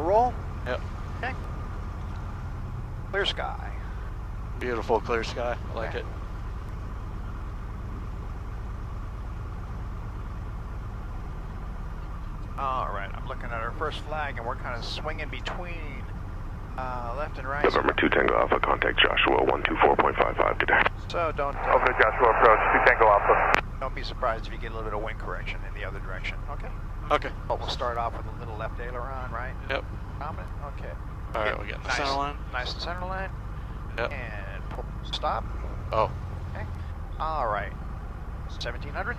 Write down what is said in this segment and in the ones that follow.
roll? Yep. Okay. Clear sky. Beautiful clear sky. I like it. All right, I'm looking at our first flag, and we're kind of swinging between left and right. November 2 Tango Alpha, contact Joshua 124.55 today. So don't Over Joshua approach, 2 Tango Alpha. don't be surprised if you get a little bit of wind correction in the other direction. Okay. Okay. But we'll start off with a little left aileron, right? Yep. Dominant. Okay. All right, we got the center line. Nice and center line. Yep. And pull, stop. Oh. Okay. All right. 1700.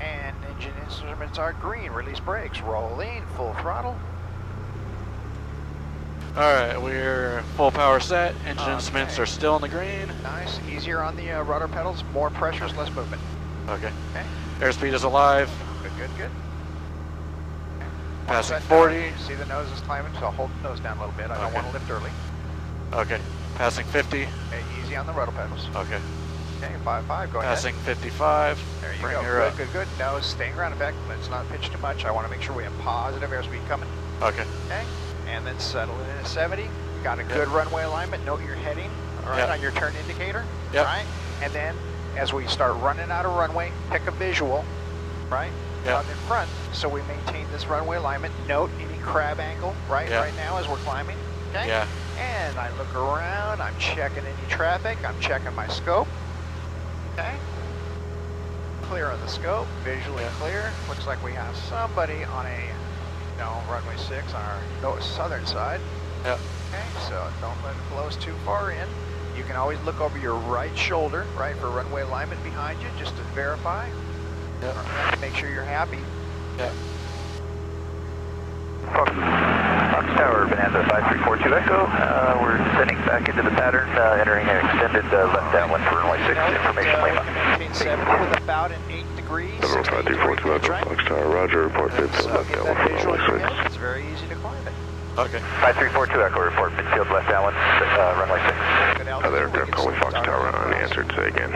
And engine instruments are green. Release brakes. Rolling. Full throttle. All right, we're full power set. Engine instruments are still in the green. Nice. Easier on the rudder pedals. More pressures, less movement. Okay. Okay. Airspeed is alive. Good. Okay. Passing Set 40. down. See the nose is climbing, so hold the nose down a little bit. I don't Okay. want to lift early. Okay. Passing 50. Okay. Easy on the rudder pedals. Okay. Okay. 5-5. Go ahead. Passing 55. There you Bring go. her up. Good. Nose, staying ground effect. Let's not pitch too much. I want to make sure we have positive airspeed coming. Okay. Okay. And then settle in at 70. Got a good runway alignment. Note your heading. All right. Yep. On your turn indicator. Yep. Right. And then as we start running out of runway, pick a visual. Right. Yep. Out in front, so we maintain this runway alignment. Note any crab angle. Right. Yep. Right now as we're climbing. Okay. Yeah. And I look around. I'm checking any traffic. I'm checking my scope. Okay. Clear on the scope, visually clear. Looks like we have somebody on a, runway 6 on our southern side. Yep. Okay, so don't let it blow us too far in. You can always look over your right shoulder, right, for runway alignment behind you, just to verify. Yep. Right, make sure you're happy. Yep. Fox Tower, Bonanza 5342 Echo. We're sending back into the pattern, entering an extended left downwind for runway 6, information We Lima. can maintain 70 with about an 8 degrees. November 5342 Echo, right? Fox Tower, Roger, report midfield So left get downwind that for visual in your runway 6. head. It's very easy to climb it. Okay. 5342 Echo, report midfield left downwind, runway 6. Good Hi altitude. there, We Jeff can calling Fox start Tower our unanswered, say again.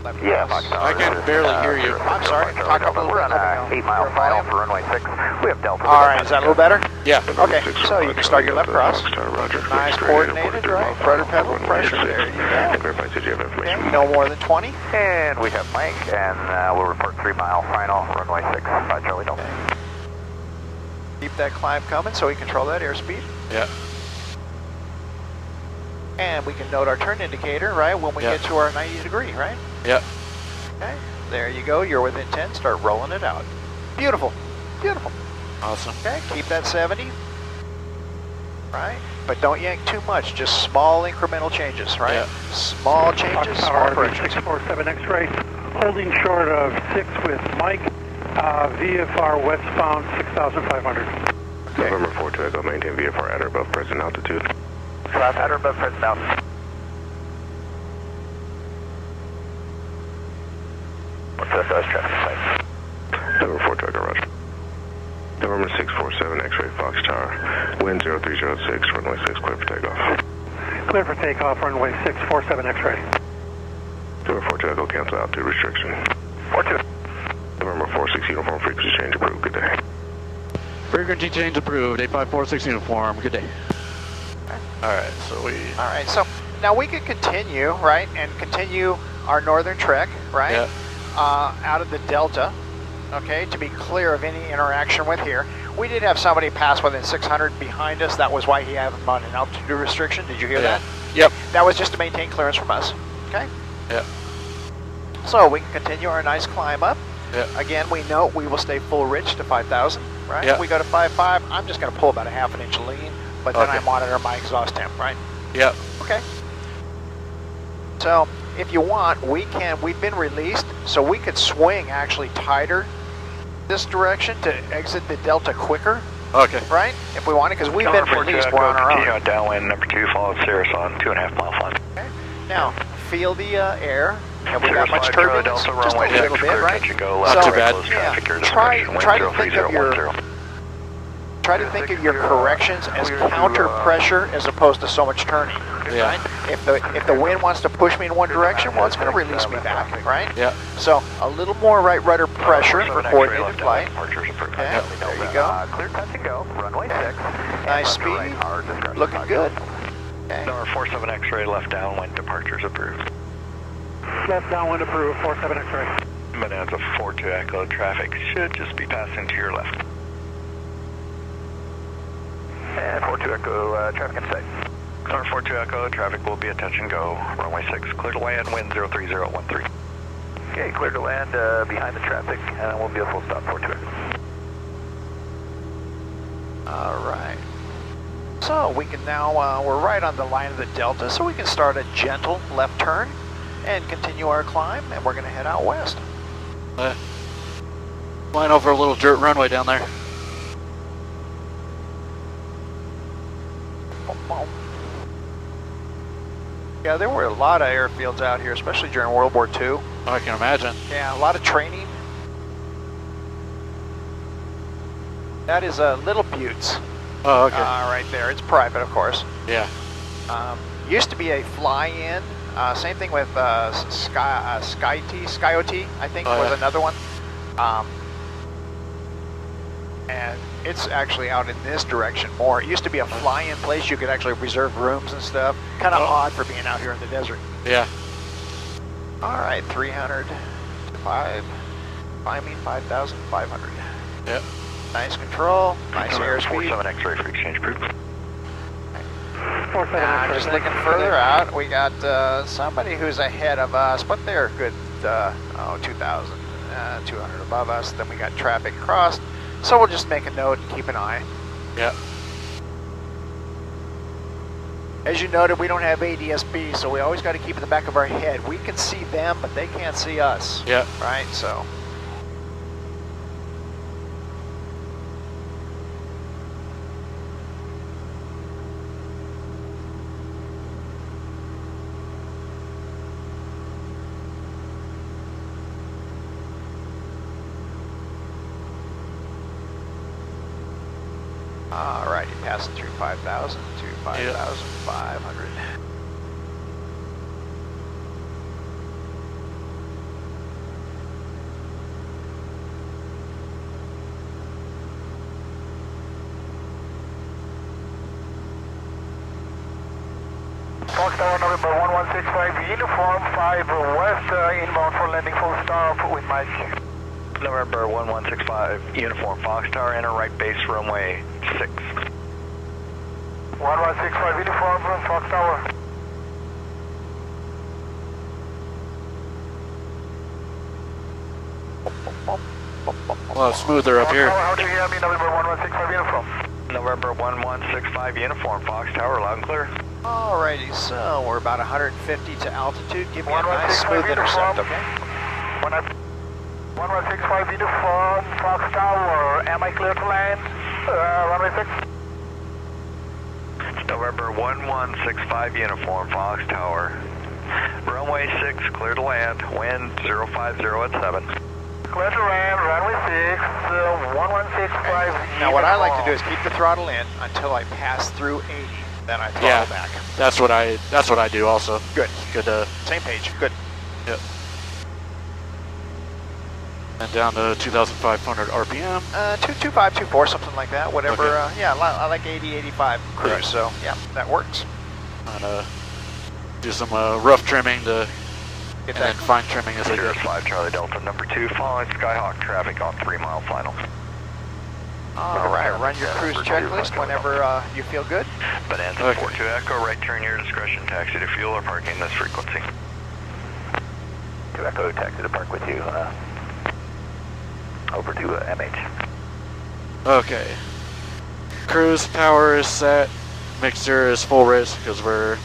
left Yeah, cross. Fox Tower. I can barely hear you. I'm sorry, talk up a little We're on bit. a 8-mile Your final volume? for runway 6. We have Delta. All right, is that a little better? Yeah. Okay, so you can start your left cross. Fox Tower, Roger. Nice coordinated, right? Rudder pedal pressure. There you go. Verify that you have information. Okay, no more than 20. And we have Mike, and we'll report 3-mile final, runway 6, 5 Charlie Delta. Keep that climb coming so we control that airspeed. Yeah. And we can note our turn indicator, right, when we Yeah. get to our 90 degree, right? Yep. Okay, there you go. You're within 10. Start rolling it out. Beautiful. Awesome. Okay, keep that 70. Right? But don't yank too much. Just small incremental changes, right? Yeah. Small changes, small corrections. 647 X-ray, holding short of 6 with Mike, VFR westbound 6,500. Okay. November 42 Echo, maintain VFR at or above present altitude. Class at or above present altitude. What's that traffic type? November 42 Echo, Roger. November 647 X-ray, Fox Tower, wind 0306, runway 6, clear for takeoff. Clear for takeoff, runway 647 X-ray. November 42 Echo, cancel altitude restriction. 42. November 46 uniform frequency change approved, good day. Frequency change approved. 8546 uniform. Good day. All right. So we. All right, so now we can continue, right, and continue our northern trek, right, Yeah. out of the Delta, okay, to be clear of any interaction with here. We did have somebody pass within 600 behind us. That was why he had him on an altitude restriction. Did you hear Yeah. that? Yep. That was just to maintain clearance from us, okay? Yep. So we can continue our nice climb up. Yep. Again, we know we will stay full rich to 5,000, right? Yep. We go to 5.5, I'm just going to pull about a half an inch lean, but then Okay. I monitor my exhaust temp, right? Yep. Okay. So if you want, we've been released, so we could swing actually tighter this direction to exit the Delta quicker, Okay. right? If we wanted, because we've been released, we're on our Continue own. on downwind, number 2, follow Cirrus on 2.5 mile flight. Okay. Now, feel the air. Have we got Cirrus much flight, Charlie turbulence? Delta, Just a runway little 6, bit, clear right? touch and go, Not left, too right, bad. close Yeah. traffic, your Try discretion, wind to think of 03010. your try to think of your corrections as counter pressure as opposed to so much turning. Yeah. Right? If the wind wants to push me in one direction, well, it's going to release me back, right? Yeah. So a little more right rudder pressure for coordinated flight. Departures approved. Okay, there you go. Clear, touch and go. Runway 6. Nice speed. Looking good. Okay. Number 47 X-ray left downwind departures approved. Left downwind approved, 47 X-ray. Bonanza 42 Echo traffic should just be passing to your left. And 42 Echo traffic in sight. Number 42 Echo traffic will be attention go. Runway 6 clear to land, wind 03013. Okay, clear to land behind the traffic and we'll be a full stop 42 Echo. All right. So we can now, we're right on the line of the Delta, so we can start a gentle left turn and continue our climb, and we're going to head out west. Flying over a little dirt runway down there. Yeah, there were a lot of airfields out here, especially during World War II. Oh, I can imagine. Yeah, a lot of training. That is Little Buttes. Oh, okay. Right there. It's private, of course. Yeah. Used to be a fly-in. Same thing with SkyOT, I think, was another one. And it's actually out in this direction more. It used to be a fly-in place. You could actually reserve rooms and stuff. Kind of odd for being out here in the desert. Yeah. All right, 300, climbing 5,500. Yep. Nice control, nice airspeed. 47 X-ray for exchange proof. I'm just looking further out. We got somebody who's ahead of us, but they're a good 2,200 above us. Then we got traffic crossed, so we'll just make a note and keep an eye. Yep. As you noted, we don't have ADS-B, so we always got to keep in the back of our head. We can see them, but they can't see us. Yep. Right, so. Alrighty, passing through 5,000 to 5,500. Fox Tower November 1165, uniform 5 west, inbound for landing full stop with Mike. November 1165 uniform Fox Tower, enter right base runway 6. 1165 uniform from Fox Tower. A lot smoother up here. How do you hear me, November 1165 uniform? November 1165 uniform Fox Tower, loud and clear. Alrighty, so we're about 150 to altitude. Give me a nice smooth intercept, okay? 1165 uniform, Fox Tower. Am I clear to land? Runway 6. November 1165 uniform Fox Tower. Runway 6 clear to land, wind 050 at 7. Clear to land, runway 6, 1165. Now what I like to do is keep the throttle in until I pass through 80. Then I throttle back. That's what I do also. Good. Good. Same page. Good. Yep. And down to 2,500 RPM. 225, 24, something like that. Whatever. Okay. Yeah, I like 80, 85 cruise. Right. So yeah, that works. And do some rough trimming to, Get and that. then fine trimming as I go. 05 Charlie Delta number 2, following Skyhawk traffic on 3 mile final. All right, run your cruise checklist whenever you feel good. Bonanza Okay. 42 Echo, right turn your discretion, taxi to fuel or parking this frequency. 2 Echo, taxi to park with you, over to MH. Okay. Cruise power is set. Mixer is full risk because we're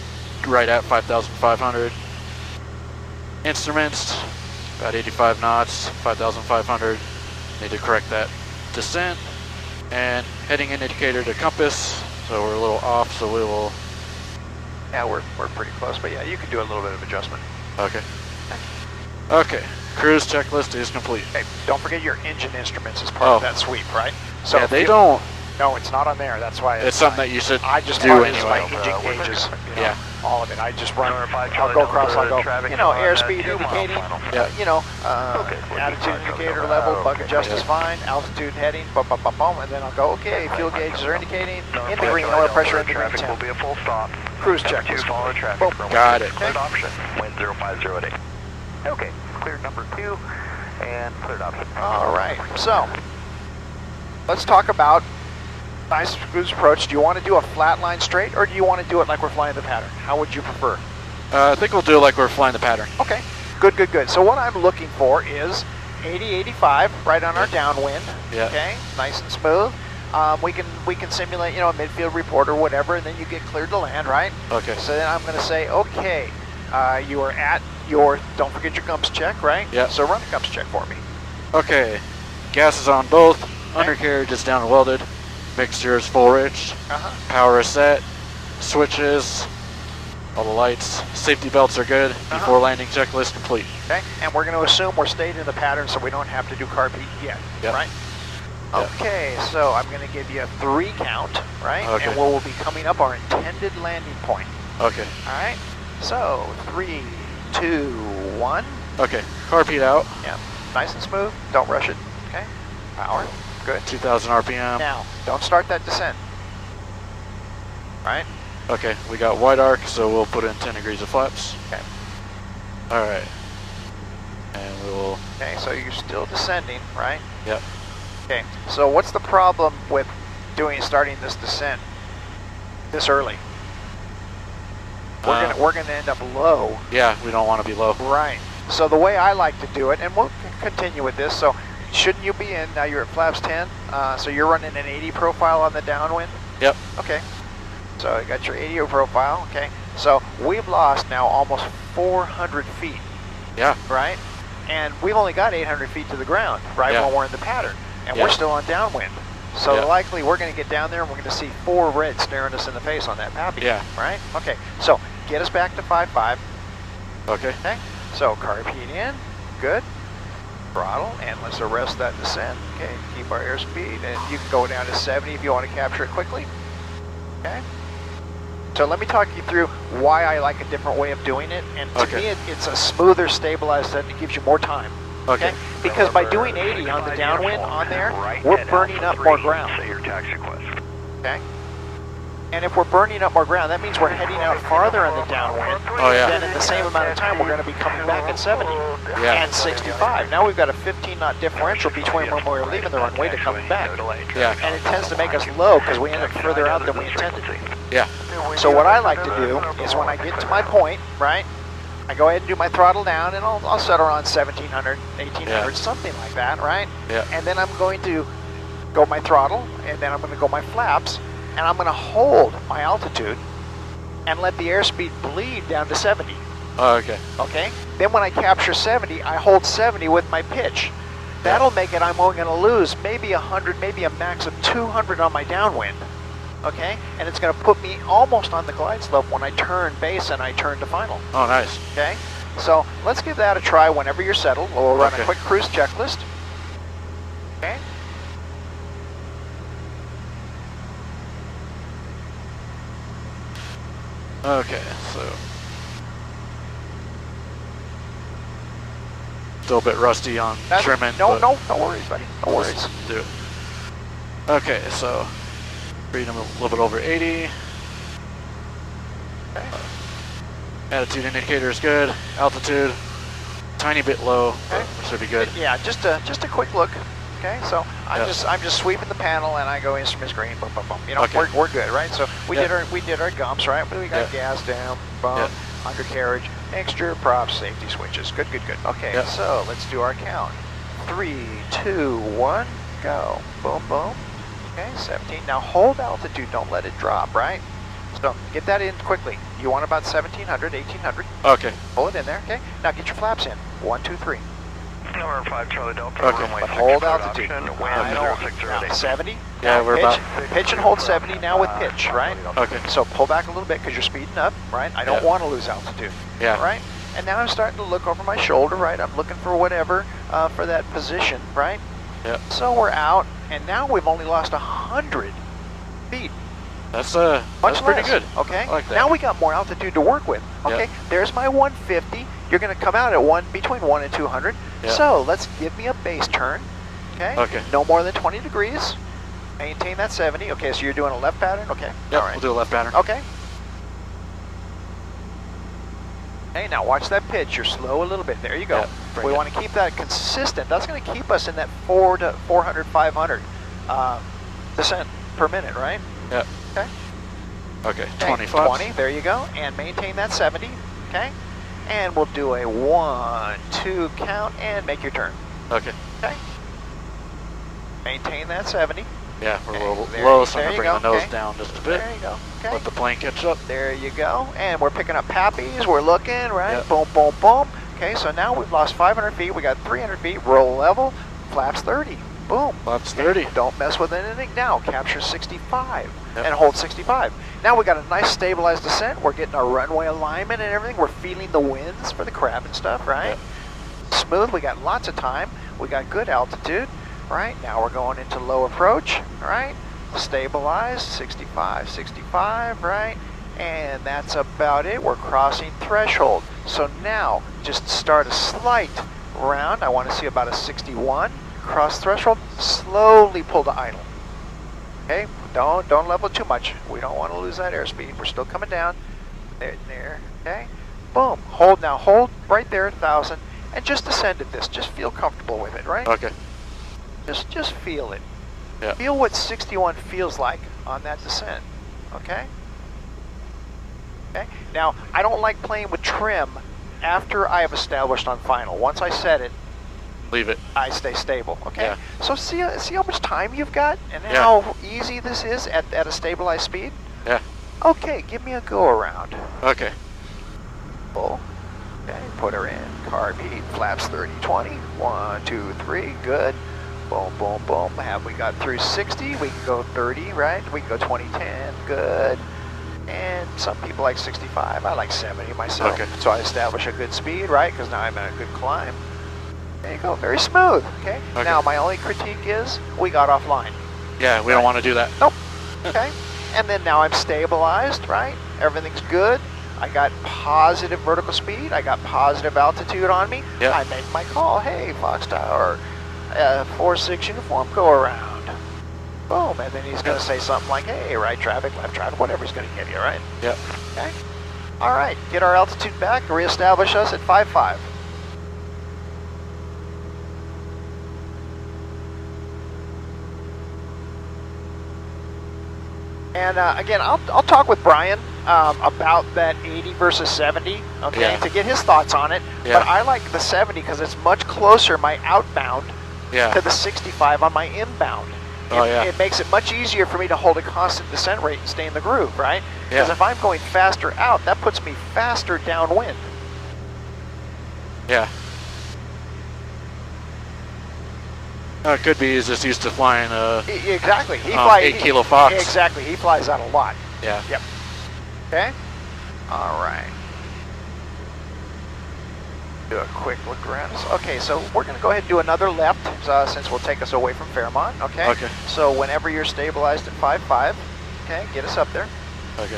right at 5,500. Instruments, about 85 knots, 5,500. Need to correct that descent. And heading indicator to compass, so we're a little off, so we will... Yeah, we're pretty close, but yeah, you can do a little bit of adjustment. Okay. Okay, cruise checklist is complete. Hey, don't forget your engine instruments as part of that sweep, right? So yeah, they if- don't No, it's not on there. That's why It's something that you should I just do mark it as my anyway. engine gauges. You know, Yeah. all of it. I just run. Number 5, I'll Charlie go Delta, across. I'll go. traffic You know, on, airspeed 2 mile indicating. final. Yeah. You know, Okay, 45, attitude Charlie indicator Delta. level, bucket Okay. adjust is Yeah. fine. Altitude heading, boom, boom, boom, boom, and then I'll go. Okay, fuel gauges are indicating Number in the 5, green. Charlie Oil Delta, pressure in the green. traffic will 10. be a full stop. Cruise Number check. 2, follow traffic. Boom. runway Got 6, it. Cleared option. Wind 0508. Okay, cleared number 2 and cleared option. All right. So let's talk about nice cruise approach. Do you want to do a flat line straight, or do you want to do it like we're flying the pattern? How would you prefer? I think we'll do it like we're flying the pattern. Okay, good, good, good. So what I'm looking for is 80-85 right on our downwind. Yeah. Okay, nice and smooth. We can simulate, you know, a midfield report or whatever, and then you get cleared to land, right? Okay. So then I'm going to say, okay, you are at your, don't forget your gumps check, right? Yeah. So run a gumps check for me. Okay. Gas is on both. Undercarriage is down and welded. Mixture is full rich. Uh-huh. Power is set. Switches. All the lights. Safety belts are good. Before landing checklist complete. Okay, and we're going to assume we're staying in the pattern so we don't have to do carb heat yet, Yep. right? Yep. Okay, so I'm going to give you a 3 count, right? Okay. And we'll be coming up our intended landing point. Okay. All right, so 3, 2, 1. Okay. Carb heat out. Yeah, nice and smooth. Don't rush it. Okay, power, good. 2000 RPM. Now, don't start that descent. Right? Okay. We got wide arc, so we'll put in 10 degrees of flaps. Okay. All right. And we will. Okay, so you're still descending, right? Yep. Okay, so what's the problem with starting this descent this early? We're gonna end up low. Yeah, we don't want to be low. Right. So the way I like to do it, and we'll continue with this, so shouldn't you be in, now you're at flaps 10, so you're running an 80 profile on the downwind? Yep. Okay. So you got your 80 profile, okay. So we've lost now almost 400 feet, Yeah. right? And we've only got 800 feet to the ground, right, Yeah. when we're in the pattern. And Yeah. we're still on downwind. So Yeah. likely we're going to get down there and we're going to see 4 reds staring us in the face on that pappy. Yeah. Right? Okay, so get us back to 5.5. Okay. Okay, so carb heat in, good. Throttle, and let's arrest that descent. Okay, keep our airspeed, and you can go down to 70 if you want to capture it quickly. Okay. So let me talk you through why I like a different way of doing it. And to Okay. me, it's a smoother, stabilized set. It gives you more time. Okay. Because by doing 80 on the downwind on there, we're burning up more ground. Say your taxi request. Okay. And if we're burning up more ground, that means we're heading out farther on the downwind. Oh, yeah. Then in the same amount of time, we're going to be coming back at 70 Yeah. and 65. Now we've got a 15-knot differential between when we're leaving the runway to coming back. Yeah. And it tends to make us low because we end up further out than we intended. Yeah. So what I like to do is when I get to my point, right, I go ahead and do my throttle down, and I'll settle around 1700, 1800, Yeah. something like that, right? Yeah. And then I'm going to go my throttle, and then I'm going to go my flaps, and I'm going to hold my altitude and let the airspeed bleed down to 70, Oh, okay. okay? Then when I capture 70, I hold 70 with my pitch. That'll make it, I'm only going to lose maybe 100, maybe a max of 200 on my downwind, okay? And it's going to put me almost on the glide slope when I turn base and I turn to final, Oh, nice. okay? So let's give that a try whenever you're settled. We'll run a Okay. quick cruise checklist, okay? Okay, so. Still a bit rusty on trimming. No, but no worries, buddy. No worries. let's do it. Okay, so. Freedom a little bit over 80. Okay. Attitude indicator is good. Altitude, tiny bit low, but Okay. should be good. Yeah, just a quick look. Okay, so I'm just sweeping the panel and I go instruments green, boom, boom, boom. You know, Okay. we're good, right? So we Yeah. did our gumps, right? We got gas down, bump, undercarriage, extra props, safety switches. Good, good, good. Okay, Yeah. so let's do our count. 3, 2, 1, go. Boom, boom. Okay, 17. Now hold altitude, don't let it drop, right? So get that in quickly. You want about 1700, 1800. Okay. Pull it in there, okay? Now get your flaps in. 1, 2, 3. Number 5 Charlie Delta, Okay. runway But 6, hold cleared altitude. option, I wind don't- 0608. now, 70. Yeah, Now we're pitch, about- pitch and hold 70 now with pitch, right? Okay. So pull back a little bit because you're speeding up, right? I don't Yeah. want to lose altitude, Yeah. right? And now I'm starting to look over my shoulder, right? I'm looking for whatever for that position, right? Yep. So we're out, and now we've only lost 100 speed. That's Much pretty less, good. Okay. I like that. Now we got more altitude to work with. Okay. Yeah. There's my 150. You're going to come out at between 1 and 200. Yeah. So let's give me a base turn. Okay. Okay. No more than 20 degrees. Maintain that 70. Okay. So you're doing a left pattern. Okay. Yep, All right. we'll do a left pattern. Okay. Hey, now watch that pitch. You're slow a little bit. There you go. Yeah, bring We it. want to keep that consistent. That's going to keep us in that 400, 500 descent per minute, right? Yep. Okay. Okay, Okay, 20 flaps. 20, there you go. And maintain that 70, okay? And we'll do a 1, 2 count and make your turn, Okay. okay? Maintain that 70. Yeah, we're Okay, a little there low, you- so I'm there going you to bring go, the nose okay. down just a bit. There you go, okay? Let the plane catch up. There you go. And we're picking up pappies. We're looking, right? Yep. Boom, boom, boom. Okay, so now we've lost 500 feet. We got 300 feet. Roll level. Flaps 30. Boom. Flaps 30. Don't mess with anything now. Capture 65 Yep. and hold 65. Now we got a nice stabilized descent. We're getting our runway alignment and everything. We're feeling the winds for the crab and stuff, right? Yep. Smooth. We got lots of time. We got good altitude, right? Now we're going into low approach, right? Stabilize, 65, 65, right? And that's about it. We're crossing threshold. So now just start a slight round. I want to see about a 61. Cross threshold, slowly pull to idle. Okay, don't level too much. We don't want to lose that airspeed. We're still coming down. There, okay. Boom, hold now, hold right there at 1,000 and just descend at this. Just feel comfortable with it, right? Okay. Just feel it. Yeah. Feel what 61 feels like on that descent, okay? Okay, now I don't like playing with trim after I have established on final. Once I set it, Leave it. I stay stable, okay? Yeah. So see how much time you've got and Yeah. how easy this is at a stabilized speed? Yeah. Okay, give me a go around. Okay. Full. Okay, put her in. Carb heat, flaps 30, 20. 1, 2, 3, good. Boom, boom, boom. Have we got through 60? We can go 30, right? We can go 20, 10, good. And some people like 65. I like 70 myself. Okay. So I establish a good speed, right? Because now I'm in a good climb. There you go, very smooth, okay? Okay. Now my only critique is we got offline, Yeah, we don't want to do that. okay? And then now I'm stabilized, right? Everything's good. I got positive vertical speed. I got positive altitude on me. Yeah. I make my call. Hey, Fox Tower, 4-6 uniform, go around. Boom, and then he's going to say something like, hey, right traffic, left traffic, whatever he's going to give you, right? Yep. Okay. All right, get our altitude back, reestablish us at 5.5. And again, I'll talk with Brian about that 80 versus 70, okay, Yeah. to get his thoughts on it. Yeah. But I like the 70 because it's much closer, my outbound, Yeah. to the 65 on my inbound. Oh, yeah. It makes it much easier for me to hold a constant descent rate and stay in the groove, right? Because Yeah. if I'm going faster out, that puts me faster downwind. Yeah. It could be he's just used to flying Exactly. He 8 kilo Fox. Exactly. He flies out a lot. Yeah. Yep. Okay. All right. Do a quick look around. Okay, so we're going to go ahead and do another left since we'll take us away from Fairmont. Okay. Okay. So whenever you're stabilized at 5.5, okay, get us up there. Okay.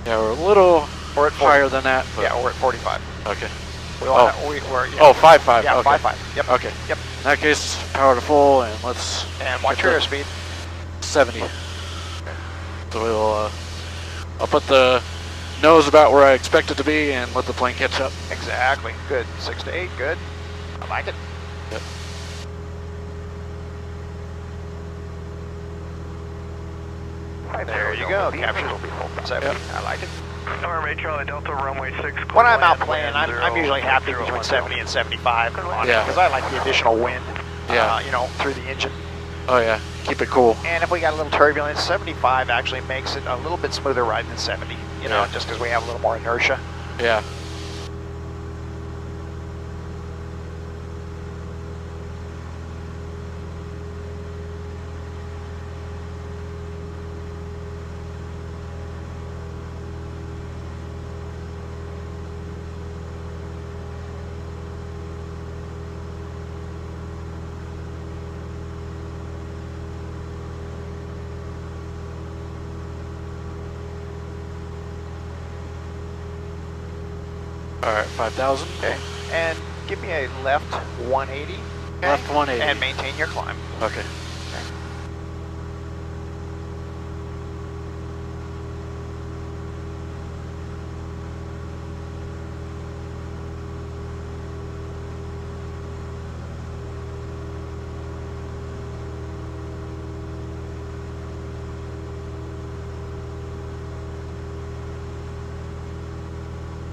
Yeah, we're a little We're at 40. higher than that, but Yeah, we're at 45. okay. We're, Oh. yeah. Oh, 5.5. Yeah, Okay. 5.5. Yep. Okay. Yep. In that case, power to full, and let's And watch Get your the- airspeed. 70. So we'll, I'll put the nose about where I expect it to be and let the plane catch up. Exactly. Good. 6 to 8. Good. I like it. Yep. There you go. Capture 70. Yep. I like it. Norway Charlie Delta, runway 6. When I'm out playing, I'm usually happy between 70 and 75 Yeah. because I like the additional wind, Yeah. you know, through the engine. Oh yeah, keep it cool. And if we got a little turbulence, 75 actually makes it a little bit smoother ride than 70, you know, Yeah. just because we have a little more inertia. Yeah. All right, 5,000. Okay. And give me a left 180. Okay? Left 180. And maintain your climb. Okay.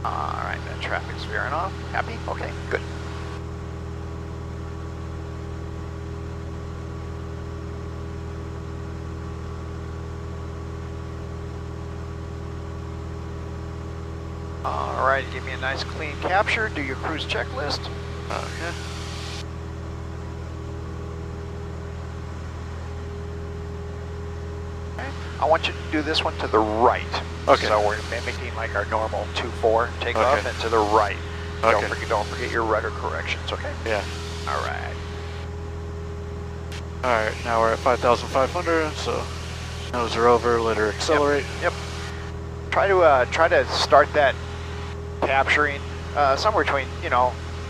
Alright, then traffic's veering off. Happy? Okay, good. Alright, give me a nice clean capture. Do your cruise checklist. Okay. Okay. I want you to do this one to the right. Okay. So we're mimicking like our normal 2-4 takeoff Okay. and to the right. Okay. Don't forget your rudder corrections, okay? Yeah. Alright. All right, now we're at 5,500, so nose are over, let her accelerate. Yep. Try to start that capturing somewhere between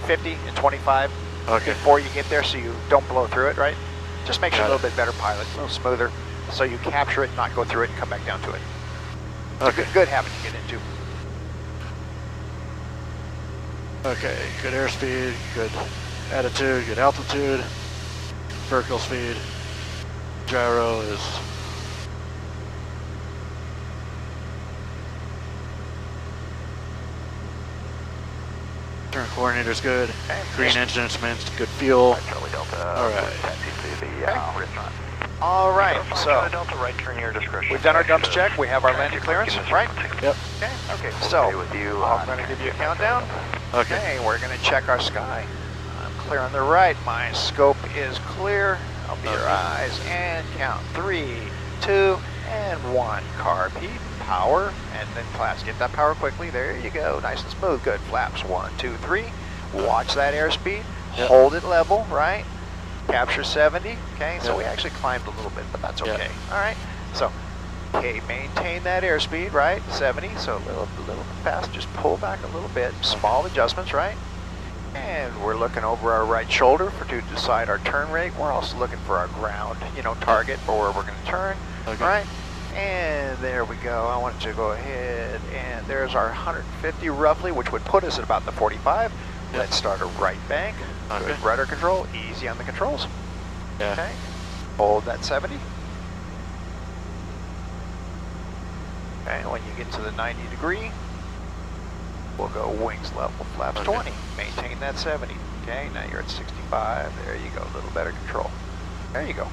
50 and 25 Okay. before you get there, so you don't blow through it. Right? Just makes you a Got little bit better pilot, a little smoother, so you capture it, not go through it, and come back down to it. Okay. Good habit to get into. Okay, good airspeed, good attitude, good altitude, vertical speed. Gyro is turn coordinator's good. Okay. Green engine instruments, good fuel. Charlie Delta. All right. Taxi to the restaurant. All right. Charlie So Delta, right turn your discretion. we've done our dumps check. We have our landing clearance, right? Yep. Okay. Okay. So with you. I'm going to give you a countdown. Okay. Okay, we're going to check our sky. I'm clear on the right. My scope is clear. I'll be your Okay. eyes and count 3, 2, and 1. Carb heat, power, and then flaps. Get that power quickly. There you go. Nice and smooth. Good. Flaps 1, 2, 3. Watch that airspeed. Yep. Hold it level, right? Capture 70. Okay, so Yep. we actually climbed a little bit, but that's Yep. okay. All right. So, okay, maintain that airspeed, right? 70. So a little fast. Just pull back a little bit. Small adjustments, right? And we're looking over our right shoulder to decide our turn rate. We're also looking for our ground, target for where we're going to turn, Okay. right? And there we go. I want to go ahead, and there's our 150 roughly, which would put us at about the 45. Yep. Let's start a right bank. Okay. Good rudder control. Easy on the controls. Yeah. Okay. Hold that 70. Okay, when you get to the 90 degree, we'll go wings level, flaps Okay. 20. Maintain that 70. Okay, now you're at 65. There you go, a little better control. There you go.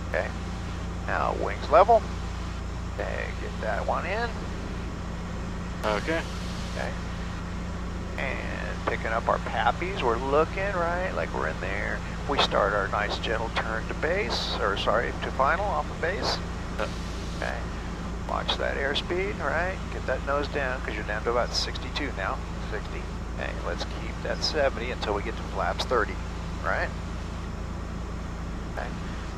Okay, now wings level. Okay, get that one in. Okay. Okay. And picking up our pappies, we're looking, right, like we're in there. We start our nice gentle turn to base, or sorry, to final off of base. Yep. Okay. Watch that airspeed, right? Get that nose down, because you're down to about 62 now. 60. Okay, let's keep that 70 until we get to flaps 30, right? Okay.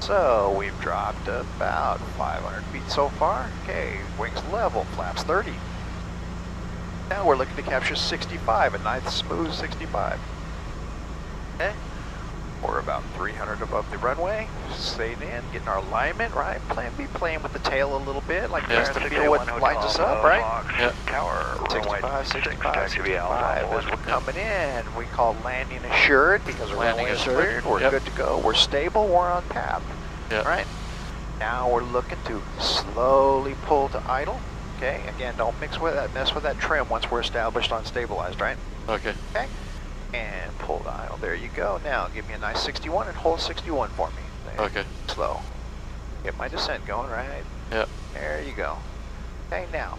So we've dropped about 500 feet so far. Okay, wings level, flaps 30. Now we're looking to capture 65, a nice smooth 65. Okay. We're about 300 above the runway. Staying in, getting our alignment, right? Be playing with the tail a little bit, like Yeah. just to feel what lines us up, right? Yep. Tower, 65, 65, taxi to Alpha 65. As we're One. coming in, we call landing assured because the Landing runway is assured. cleared. We're Yep. good to go. We're stable. We're on path. Yep. Right? Now we're looking to slowly pull to idle. Okay. Again, don't mess with that trim once we're established on stabilized, right? Okay. Okay. And pull the idle. There you go. Now give me a nice 61 and hold 61 for me. There. Okay. Slow. Get my descent going, right? Yep. There you go. Okay, now.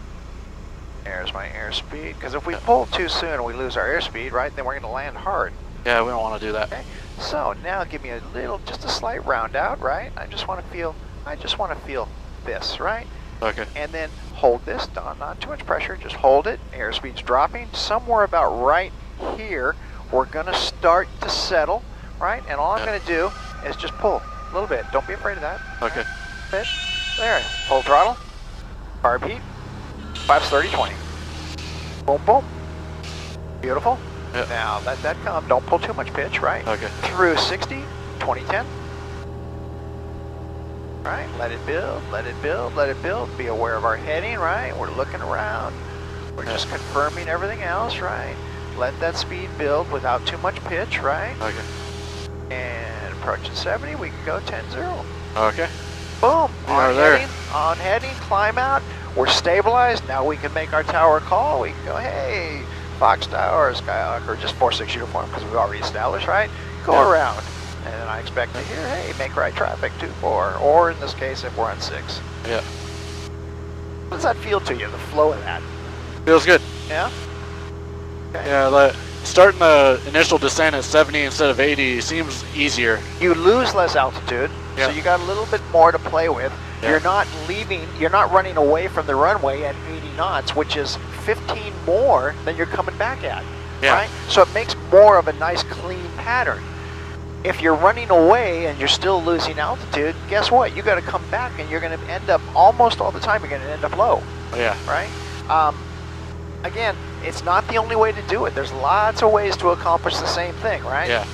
There's my airspeed. Because if we pull too soon and we lose our airspeed, right, then we're going to land hard. Yeah, we don't want to do that. Okay. So now give me just a slight round out, right? I just want to feel this, right? Okay. And then hold this, not too much pressure, just hold it. Airspeed's dropping somewhere about right here. We're gonna start to settle, right? And all I'm gonna do is just pull a little bit. Don't be afraid of that. Okay. Bit. There, full throttle, carb heat, flaps 30, 20. Boom, boom. Beautiful. Yep. Now let that come. Don't pull too much pitch, right? Okay. Through 60, 2010. Right, let it build, let it build, let it build. Be aware of our heading, right? We're looking around. We're just confirming everything else, right? Let that speed build without too much pitch, right? Okay. And approaching 70, we can go 10-0. Okay. Boom, We are there. on heading, climb out. We're stabilized. Now we can make our tower call. We can go, hey, Fox Tower, Skyhawk, just 4-6 uniform because we've already established, right? Go Yeah. around. And then I expect to hear, hey, make right traffic 2-4, or in this case, if we're on 6. Yeah. How does that feel to you, the flow of that? Feels good. Yeah? Okay. Yeah, starting the initial descent at 70 instead of 80 seems easier. You lose less altitude, Yeah. so you got a little bit more to play with. Yeah. You're not running away from the runway at 80 knots, which is 15 more than you're coming back at, Yeah. right? So it makes more of a nice clean pattern. If you're running away and you're still losing altitude, guess what? You got to come back and you're going to end up, almost all the time, you're going to end up low, Yeah. right? Again, it's not the only way to do it. There's lots of ways to accomplish the same thing, right? Yeah.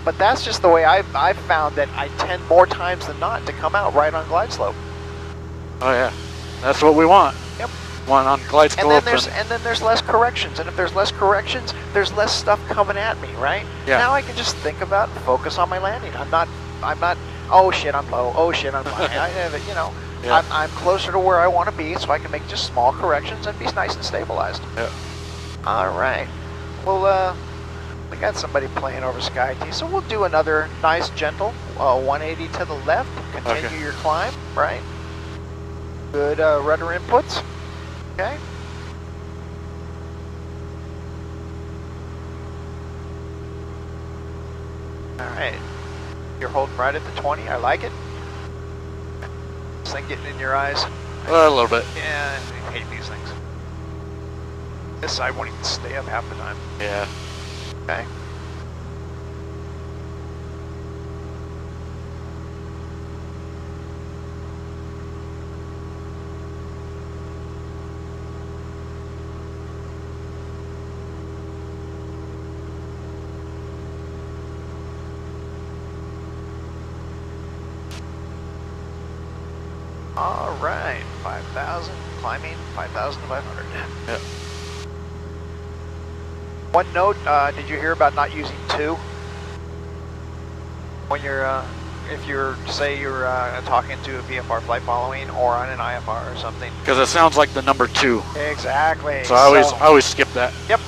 But that's just the way I've found that I tend more times than not to come out right on glide slope. Oh yeah. That's what we want. Yep. One on glide And slope. then there's less corrections. And if there's less corrections, there's less stuff coming at me, right? Yeah. Now I can just think about and focus on my landing. I'm not, oh shit, I'm low. Oh shit, I'm high. I have it, Yeah. I'm closer to where I want to be, so I can make just small corrections and be nice and stabilized. Yeah. All right. Well, we got somebody playing over SkyT, so we'll do another nice, gentle 180 to the left. Continue Okay. your climb, right? Good rudder inputs. Okay. All right. You're holding right at the 20. I like it. This thing getting in your eyes. A little bit. Yeah, I hate these things. This side won't even stay up half the time. Yeah. Okay. All right, 5,000, climbing 5,500. Yep. One note, did you hear about not using 2? When you're, if you're, say you're talking to a VFR flight following or on an IFR or something. Because it sounds like the number 2. Exactly. So I always skip that. Yep.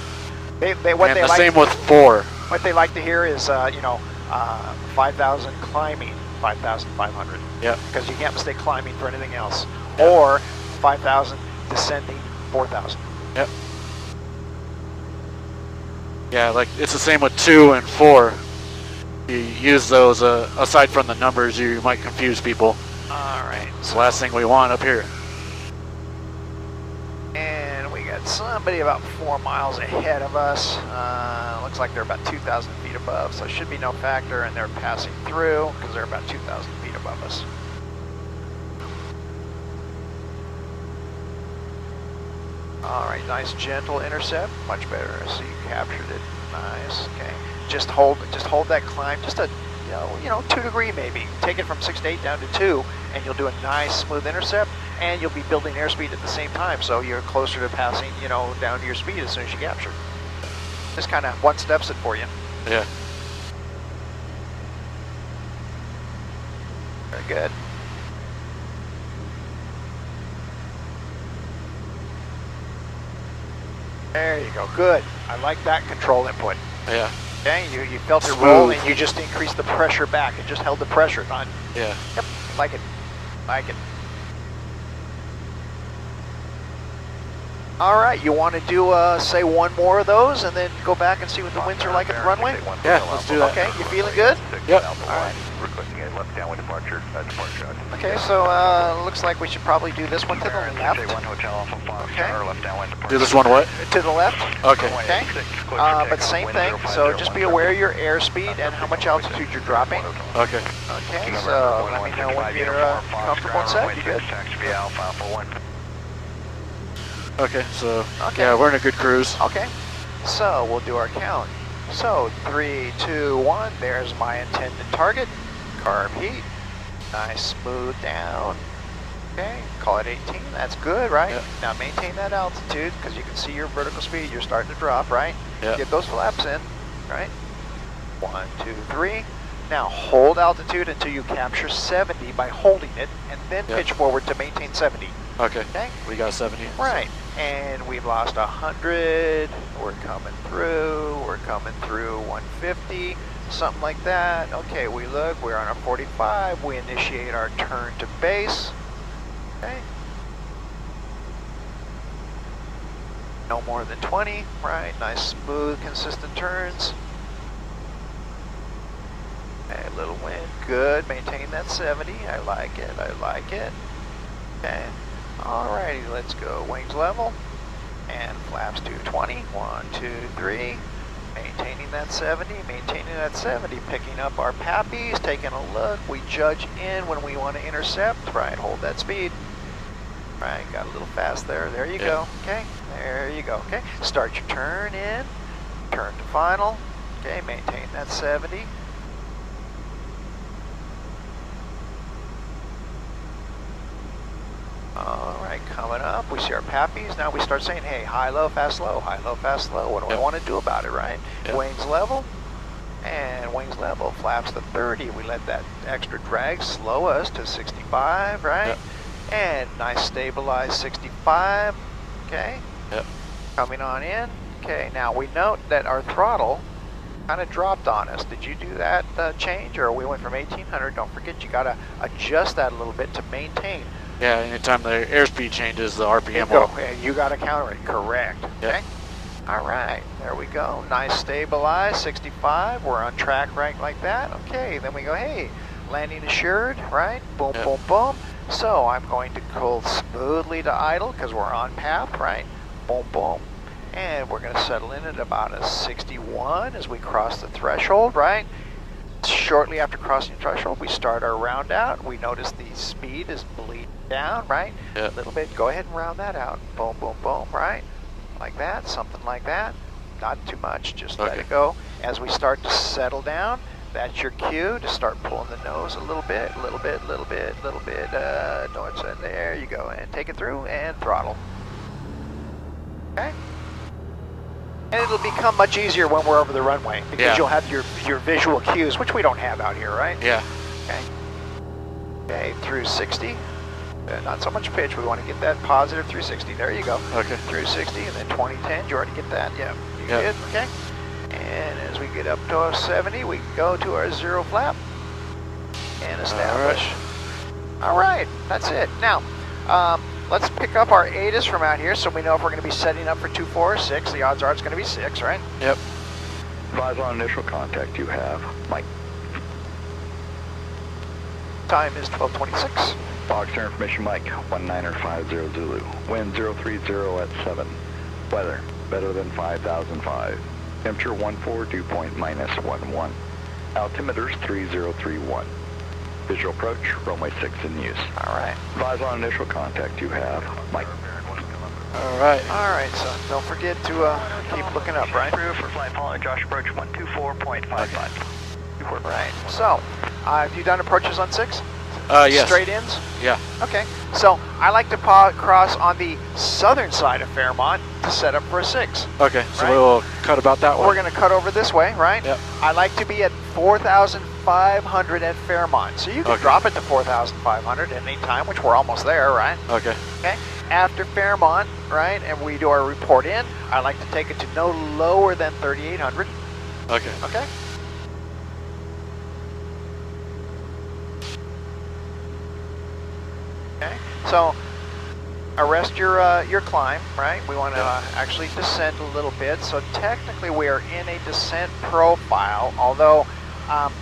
And the same with 4. What they like to hear is, 5,000 climbing 5,500. Yeah. Because you can't mistake climbing for anything else. Yeah. Or 5,000 descending 4,000. Yep. Yeah, like it's the same with 2 and 4. You use those aside from the numbers, you might confuse people. All right. It's the last thing we want up here. And we got somebody about 4 miles ahead of us. Looks like they're about 2,000 feet above, so it should be no factor, and they're passing through because they're about 2,000 feet above us. All right, nice gentle intercept, much better. So you captured it, nice. Okay, just hold that climb, just a 2 degree maybe. Take it from 6 to 8 down to 2, and you'll do a nice smooth intercept, and you'll be building airspeed at the same time, so you're closer to passing, down to your speed as soon as you capture. Just kind of one steps it for you. Yeah. Very good. There you go, good. I like that control input. Yeah. Okay, you felt it Smooth. roll and you just increased the pressure back. It just held the pressure on. Yeah. Yep, like it. Like it. All right, you want to do, say, one more of those and then go back and see what the winds are like at the runway? Yeah, let's do that. Okay, you feeling good? Yep. All right. Requesting a left downwind departure. Departure. Okay, so looks like we should probably do this one to the left. One hotel Alpha Fox Okay. Tower, left downwind departure. Do this one what? To the left. Okay. Okay. But same thing, so just be aware of your airspeed and how much altitude you're dropping. Okay. Okay, so let me know when you're comfortable and set. You good? Taxi via Alpha 1. Okay, so Okay. yeah, we're in a good cruise. Okay. So we'll do our count. So 3, 2, 1, there's my intended target. Carb heat. Nice smooth down. Okay, call it 18, that's good, right? Yep. Now maintain that altitude because you can see your vertical speed, you're starting to drop, right? Yep. Get those flaps in, right? 1, 2, 3. Now hold altitude until you capture 70 by holding it and then Yep. pitch forward to maintain 70. Okay. Okay? We got 70. Right, and we've lost 100, we're coming through 150, something like that. Okay, we look, we're on a 45, we initiate our turn to base. Okay. No more than 20, right, nice smooth consistent turns. Okay, a little wind, good, maintain that 70, I like it, I like it. Okay. Alrighty, let's go. Wings level and flaps 220. 1, 2, 3. Maintaining that 70, maintaining that 70. Picking up our pappies, taking a look. We judge in when we want to intercept. Right, hold that speed. Right, got a little fast there. There you go. Okay, there you go. Okay, start your turn in. Turn to final. Okay, maintain that 70. Alright, coming up, we see our pappies. Now we start saying, hey, high, low, fast, low, high, low, fast, low. What do I want to do about it, right? Yep. Wings level, and wings level, flaps to 30. We let that extra drag slow us to 65, right? Yep. And nice stabilized 65, okay? Yep. Coming on in. Okay, now we note that our throttle kind of dropped on us. Did you do that change, or we went from 1800? Don't forget, you got to adjust that a little bit to maintain. Yeah, anytime the airspeed changes, the RPM Go. will. Yeah, you got to counter it. Correct. Yep. Okay. All right. There we go. Nice stabilized 65. We're on track right like that. Okay. Then we go, hey, landing assured, right? Boom, Yep. boom, boom. So I'm going to pull smoothly to idle because we're on path, right? Boom, boom. And we're going to settle in at about a 61 as we cross the threshold, right? Shortly after crossing the threshold, we start our round out. We notice the speed is bleeding down, right? Yep. A little bit. Go ahead and round that out. Boom, boom, boom, right? Like that, something like that. Not too much, just let Okay. it go. As we start to settle down, that's your cue to start pulling the nose a little bit, little bit, little bit, little bit. North side, there you go. And take it through and throttle. Okay? And it'll become much easier when we're over the runway because Yeah. you'll have your visual cues, which we don't have out here, right? Yeah. Okay. Okay, through 60. Not so much pitch. We want to get that positive 360. There you go. Okay. Through 60 and then 2010. Did you already get that? Yeah. You Yep. did? Okay. And as we get up to our 70, we go to our zero flap and establish. All right. That's it. Now, let's pick up our ATIS from out here so we know if we're going to be setting up for 2-4 or 6. The odds are it's going to be 6, right? Yep. Advise on initial contact you have. Mike. Time is 12:26. Boxer information, Mike. 1950 Zulu. Wind 030 at 7. Weather, better than 5,005. Temperature 14, dew point -11. Altimeters 3031. Visual approach, runway 6 in use. All right. Advise on initial contact you have. Mike. All right. All right, so don't forget to keep looking up, right? Crew for flight following Josh approach 124.55. Right. So, have you done approaches on 6? Yes. Straight ins? Yeah. Okay. So, I like to cross on the southern side of Fairmont to set up for a 6. Okay. So Right. we'll cut about that way. We're going to cut over this way, right? Yep. I like to be at 4,500 at Fairmont. So you can Okay. drop it to 4,500 at any time, which we're almost there, right? Okay. Okay. After Fairmont, right, and we do our report in, I like to take it to no lower than 3,800. Okay. Okay. Okay. So arrest your climb, right? We want to Yeah. actually descend a little bit. So technically we are in a descent profile, although,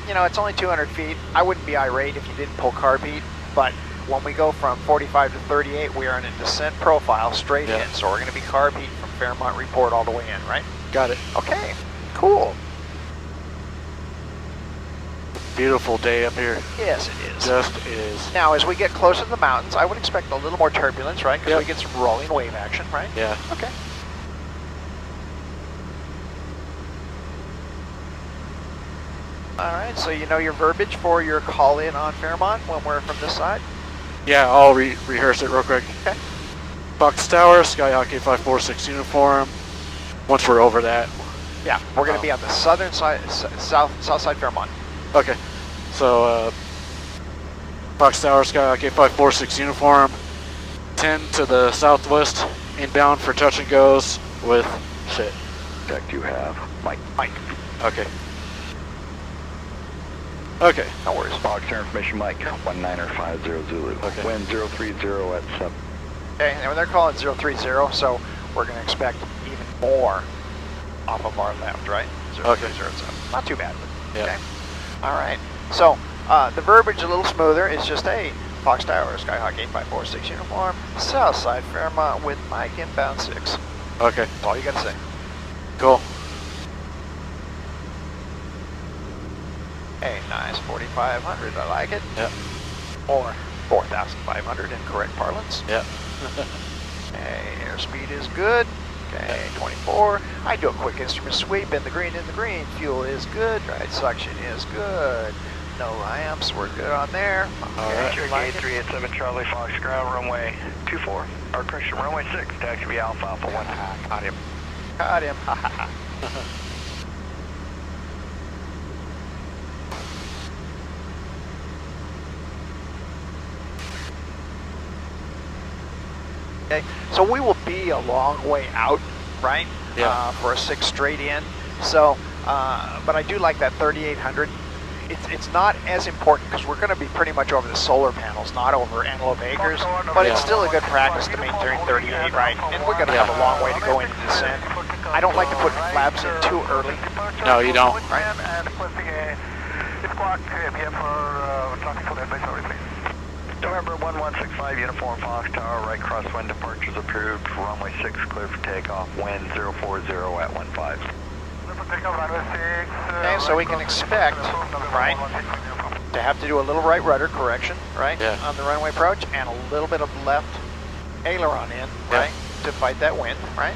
you know, it's only 200 feet. I wouldn't be irate if you didn't pull carb heat, but when we go from 45 to 38, we are in a descent profile straight Yeah. in. So we're going to be carb heat from Fairmont Report all the way in, right? Got it. Okay, cool. Beautiful day up here. Yes, it is. Just is. Now, as we get closer to the mountains, I would expect a little more turbulence, right? Because Yep. we get some rolling wave action, right? Yeah. Okay. All right, so you know your verbiage for your call in on Fairmont when we're from this side? Yeah, I'll rehearse it real quick. Okay. Fox Tower, Skyhawk 8546 uniform. Once we're over that. Yeah, we're going to be on the southern side, south side Fairmont. Okay. So, Fox Tower, Skyhawk 8546 uniform. 10 to the southwest, inbound for touch and goes with shit. Check you have. Mike. Okay. Okay. No worries. Fox Tower information, Mike. 1950 Zulu. Okay. Wind 030 at 7. Okay, and they're calling 030, so we're going to expect even more off of our left, right? 030 at 7. Not too bad. But, Yeah. okay. All right. So the verbiage a little smoother is just a Fox Tower, Skyhawk 8546 uniform, south side Fairmont with Mike inbound 6. Okay. That's all you got to say. Cool. Hey, nice 4500. I like it. Yep. Or 4500 in correct parlance. Yep. Okay, airspeed is good. Okay, 24. I do a quick instrument sweep in the green. Fuel is good. Right, suction is good. No ramps. We're good on there. Alright. Okay, Gate 387 Charlie Fox ground runway 24. Or correction, runway 6. Taxi be Alpha 1. Got him. Got him. Okay, so we will be a long way out, right? Yeah. For a 6 straight in. So, but I do like that 3800. It's not as important because we're going to be pretty much over the solar panels, not over Antelope Acres. But it's still a good practice to maintain 38, right? And we're going to have a long way to go into descent. I don't like to put flaps in too early. No, you don't. Right. And requesting a squawk here for traffic for that base already, please. November 1165 Uniform Fox Tower, right crosswind departures approved. Runway 6 clear for takeoff. Wind 040 at 15. Okay, so we can expect, right, to have to do a little right rudder correction, right, Yeah. on the runway approach, and a little bit of left aileron in, right, to fight that wind, right?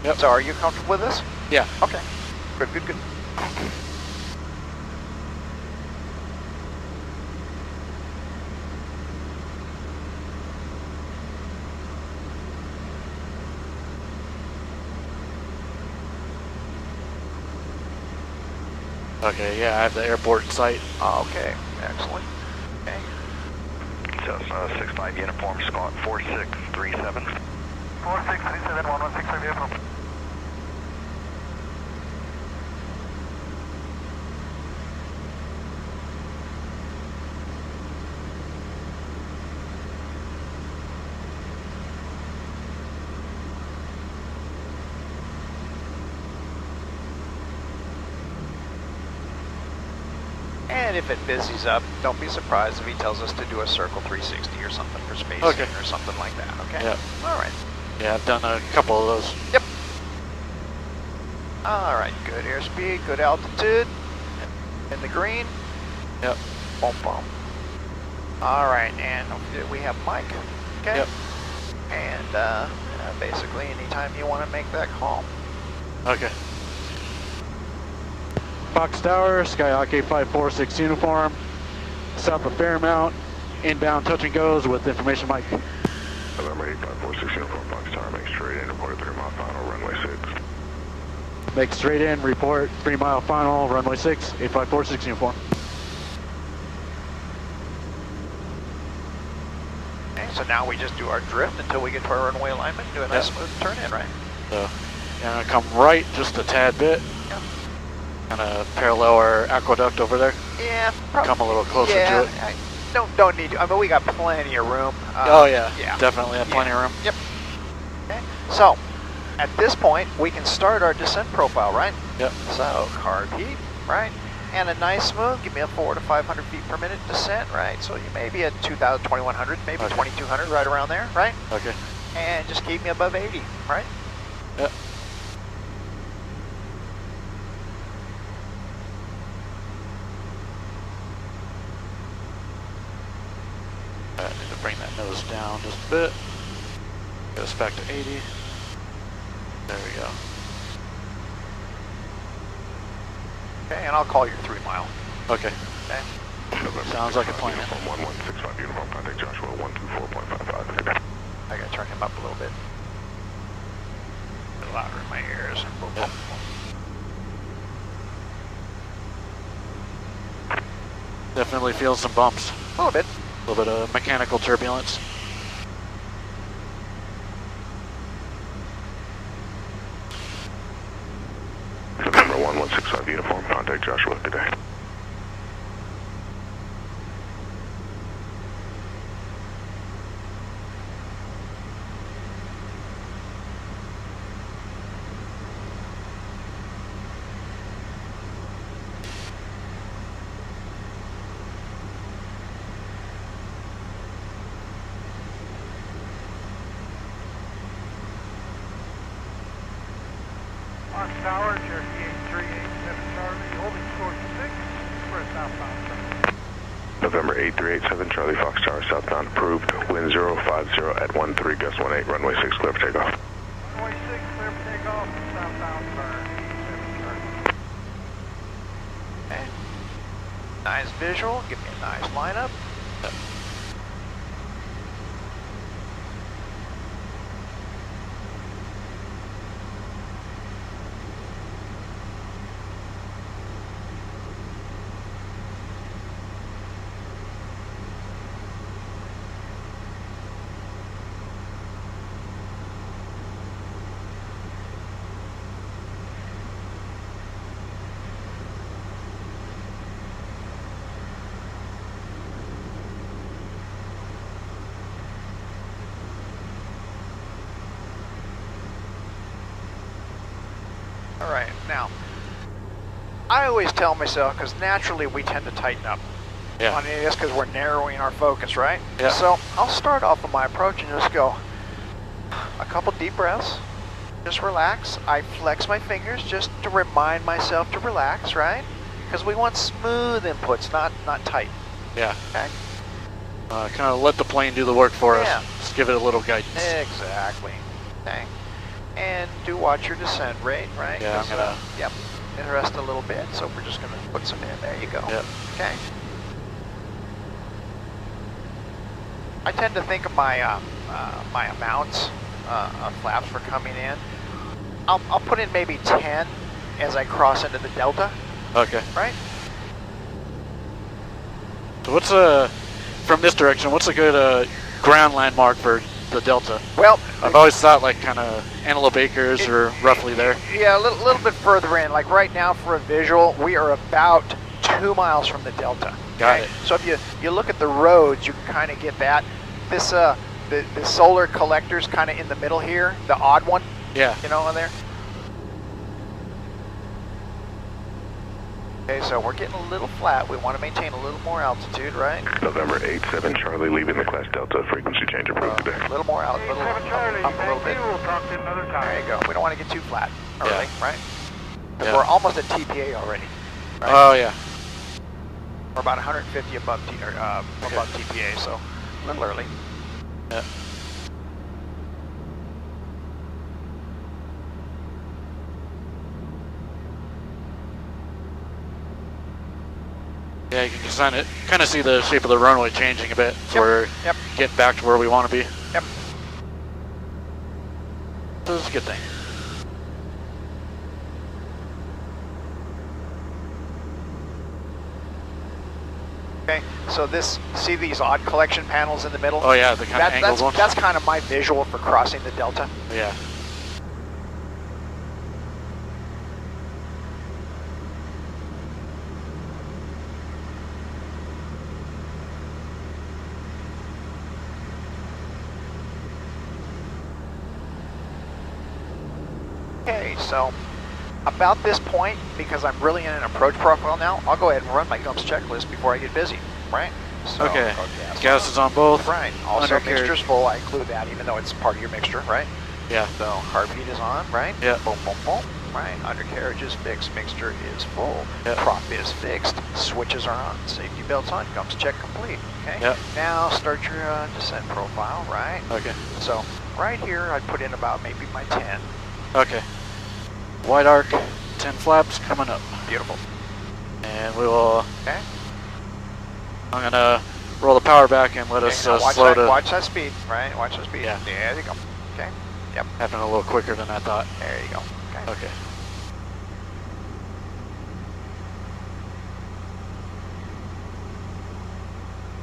Yep. So are you comfortable with this? Yeah. Okay. Good, good, good. Okay, yeah, I have the airport in sight. Okay, excellent. Okay. Cessna 65 Uniform Squawk 4637. 4637, 1165 Uniform. And if it busies up, don't be surprised if he tells us to do a circle 360 or something for spacing Okay. or something like that, okay? Yep. All right. Yeah, I've done a couple of those. Yep. All right, good airspeed, good altitude. In the green. Yep. Boom, boom. All right, and we have Mike. Okay. Yep. And basically, anytime you want to make that call. Okay. Fox Tower, Skyhawk 8546 uniform, south of Fairmount, inbound touch and goes with information Mike. November 8546 Uniform Fox Tower, make straight in, report a 3-mile final, runway 6. Make straight in, report 3-mile final, runway 6, 8546 uniform. Okay, so now we just do our drift until we get to our runway alignment, do a nice Yep. smooth turn in, right? So, gonna come right just a tad bit. Yeah. Gonna parallel our aqueduct over there. Yeah. Come a little closer yeah, to it. I don't need to. I mean, we got plenty of room. Oh yeah, Yeah. definitely have plenty of room. Yep. Okay. So, at this point, we can start our descent profile, right? Yep. So, carb heat, right? And a nice smooth, give me a 400 to 500 feet per minute descent, right? So you may be at 2,000, 2,100, maybe Okay. 2,200, right around there, right? Okay. And just keep me above 80, right? Yep. I need to bring that nose down just a bit. Get us back to 80. There we go. Okay, and I'll call your 3 mile. Okay. Okay. Sounds like a plan. Uniform 1165 uniform, contact Joshua 124.55. I gotta turn him up a little bit. A bit louder in my ears. Boom, boom, boom. Definitely feel some bumps. A little bit. A little bit of mechanical turbulence. November 1165 uniform, contact Joshua, good day. Fox Tower, Cherokee 8387 Charlie, holding short 6 for a southbound turn. November 8387 Charlie Fox Tower, southbound approved, wind 050 at 13, gust 18, runway 6 clear for takeoff. Runway 6 clear for takeoff, southbound turn, 87 Charlie. Okay. Nice visual. Give me a nice lineup. All right, now, I always tell myself, because naturally we tend to tighten up Yeah. on this because we're narrowing our focus, right? Yeah. So I'll start off with my approach and just go a couple deep breaths, just relax. I flex my fingers just to remind myself to relax, right? Because we want smooth inputs, not tight, Yeah. okay? Kind of let the plane do the work for Yeah. us. Just give it a little guidance. Exactly, okay? And do watch your descent rate, right? Yeah, I'm 'Cause, gonna- yep, rest a little bit, so we're just gonna put some in. There you go. Yep. Okay. I tend to think of my my amounts of flaps for coming in. I'll put in maybe 10 as I cross into the delta, Okay. right? So what's from this direction, what's a good ground landmark for the Delta? Well, I've always thought like kind of Antelope Acres or roughly there. yeah, a little bit further in. Like right now for a visual, we are about 2 miles from the delta. Got it. So if you look at the roads, you can kind of get that. This the solar collector's kind of in the middle here, the odd one, Yeah. you know, on there. Okay, so we're getting a little flat. We want to maintain a little more altitude, right? November 87 Charlie, leaving the class Delta, frequency change approved today. A little more out, little 87 Charlie, up a little thank bit. you, we'll talk to you another time. There you go. We don't want to get too flat early, right? 'Cause Yeah. we're almost at TPA already. Right? Oh yeah. We're about 150 above above TPA, so a little early. Yeah. Yeah, you can just kind of see the shape of the runway changing a bit. So we're Yep. getting back to where we want to be. Yep. So this is a good thing. Okay. So see these odd collection panels in the middle? Oh yeah, the kind of angled ones. That's kind of my visual for crossing the delta. Yeah. Okay, so about this point, because I'm really in an approach profile now, I'll go ahead and run my GUMPS checklist before I get busy, right? So, Okay. gas Gas is on both. Right. Also, Undercarriage. mixture's full. I include that, even though it's part of your mixture, right? Yeah. So heartbeat is on, right? Yeah. Boom, boom, boom. Right. Undercarriage is fixed. Mixture is full. Yeah. Prop is fixed. Switches are on. Safety belts on. GUMPS check complete. Okay. Yeah. Now start your descent profile, right? Okay. So right here, I'd put in about maybe my 10. Okay. Wide arc, 10 flaps coming up. Beautiful. And we will. Okay. I'm gonna roll the power back and let us Now slow to. watch that speed, right? Watch that speed. Yeah. There you go. Okay. Yep. Happened a little quicker than I thought. There you go. Okay. Okay.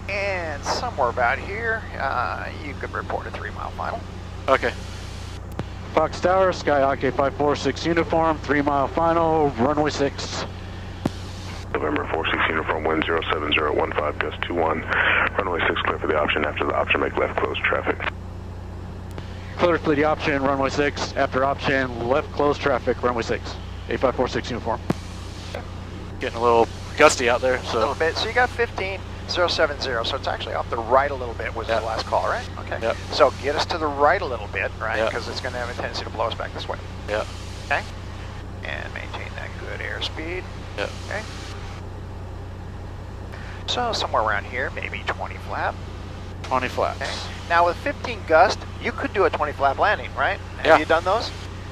And somewhere about here, you could report a 3-mile final. Okay. Fox Tower, Skyhawk 8546 uniform, 3-mile final, runway 6. November 46 uniform, wind 07015, gust 21. Runway 6 clear for the option. After the option, make left close traffic. Clear for the option, runway 6. After option, left close traffic, runway 6. 8546 uniform. Getting a little gusty out there, A so. little bit. So you got 15070, so it's actually off the right a little bit was Yep. the last call, right? Okay. Yep. So get us to the right a little bit, right? Yep. Because it's going to have a tendency to blow us back this way. Yeah. Okay. And maintain that good airspeed. Yeah. Okay. So somewhere around here, maybe 20 flap. 20 flaps. Okay. Now with 15 gust, you could do a 20 flap landing, right? Yeah. Have you done those?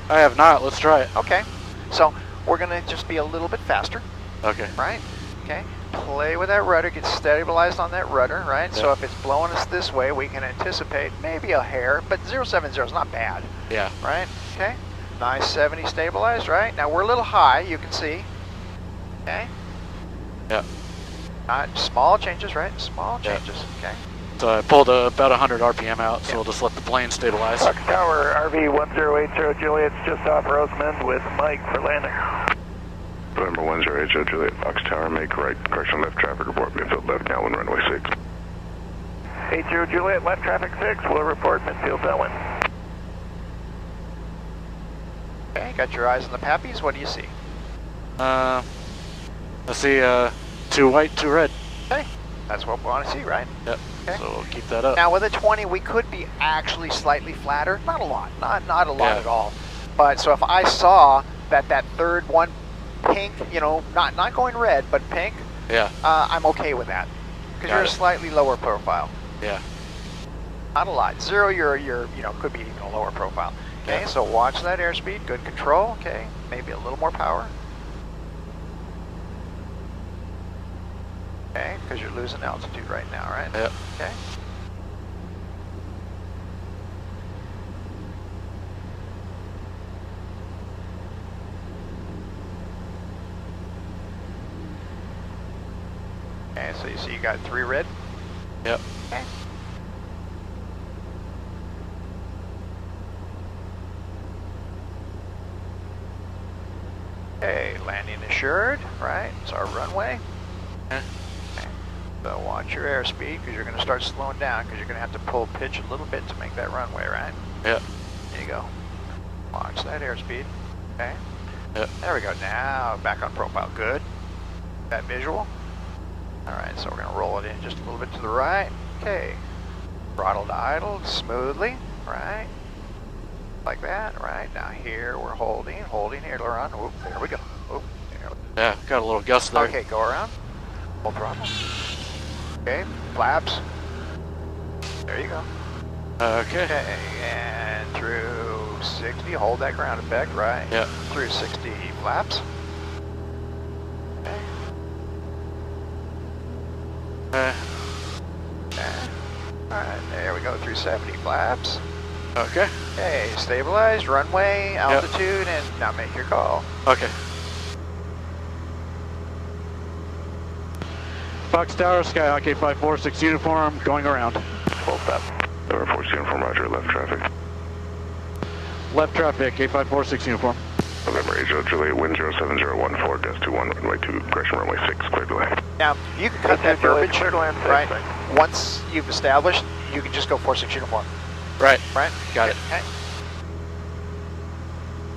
I have not. Let's try it. Okay. So we're going to just be a little bit faster, Okay. right? Okay. Play with that rudder, get stabilized on that rudder, right? So Yeah. if it's blowing us this way, we can anticipate maybe a hair, but 070 is not bad, Yeah. right? Okay. Nice 70 stabilized, right? Now we're a little high, you can see. Okay. Yeah. Small changes, right? Small Yeah. changes. Okay. So I pulled about 100 RPM out, so Yeah. we'll just let the plane stabilize. Fox Tower, RV 1080 Juliet's just off Rosamond with Mike for landing. November 1080 Juliet, Fox Tower, make right, correction left traffic report, midfield left, downwind runway 6. 80 Juliet, left traffic 6, will report midfield downwind. Okay, got your eyes on the pappies. What do you see? I see 2 white, 2 red. Okay. That's what we want to see, right? Yep. Okay. So we'll keep that up. Now with a 20, we could be actually slightly flatter. Not a lot. Not a lot Yeah. at all. But so if I saw that third one pink, you know, not going red, but pink, Yeah. I'm okay with that. Because Got you're a it. slightly lower profile. Yeah. Not a lot. 0, you're you know, could be even a lower profile. Okay, Yeah. so watch that airspeed. Good control. Okay, maybe a little more power. Okay, because you're losing altitude right now, right? Yep. Okay. Okay, so you see you got 3 red. Yep. Okay. Okay, landing assured, right? It's our runway. Okay. Okay. So watch your airspeed because you're going to start slowing down because you're going to have to pull pitch a little bit to make that runway, right? Yep. There you go. Watch that airspeed. Okay. Yep. There we go. Now back on profile. Good. That visual. All right, so we're going to roll it in just a little bit to the right. Okay. Throttle to idle smoothly, right? Like that, right? Now here we're holding aileron. Oop, there we go. Oop, there we go. Yeah. Got a little gust there. Okay, go around. Full throttle. Okay, flaps. There you go. Okay. Okay, and through 60, hold that ground effect, right? Yeah. Through 60 flaps. Okay. Okay. Okay. Alright, there we go, through 70 flaps. Okay. Okay, stabilize, runway, altitude, and now make your call. Okay. Fox Tower, Skyhawk 8546 uniform, going around. Full stop. November 46 uniform, roger, left traffic. Left traffic, 8546 uniform. November 80 Juliet, wind 07014, gust 21, runway 2, correction runway 6, clear delay. Now, you can cut that Clear to land, verbiage, clear to land, right? thanks. Once you've established, you can just go 46 uniform, Right. right? Got it. Okay.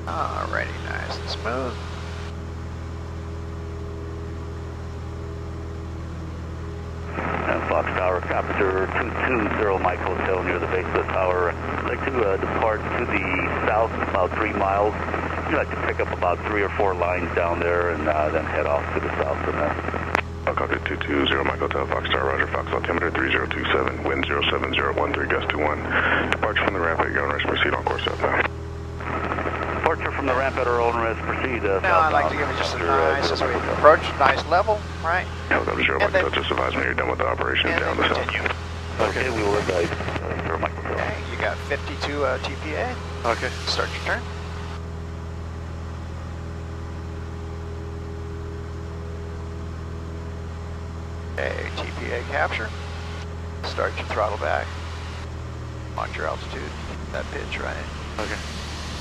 Alrighty, nice and smooth. Fox Tower, Capture 220 Mike Hotel near the base of the tower. I'd like to depart to the south about 3 miles. I'd like to pick up about 3 or 4 lines down there and then head off to the south from there. Copy 220 Mike Hotel, Fox Tower, roger, Fox altimeter 3027, wind 07013, gust 21. Departure from the ramp at Gunrush, proceed on course southbound. Departure from the ramp at our own risk. Proceed. Now I'd like to give it just a nice, as we approach, nice level, right? Helicopter 0 And Mike, then- just advise me you're done with the operation And down then the south. continue. Okay, we will advise. Sir Michael. Okay, you got 52 TPA. Okay. Start your turn. Okay, TPA capture. Start your throttle back. Watch your altitude, that pitch, right? Okay.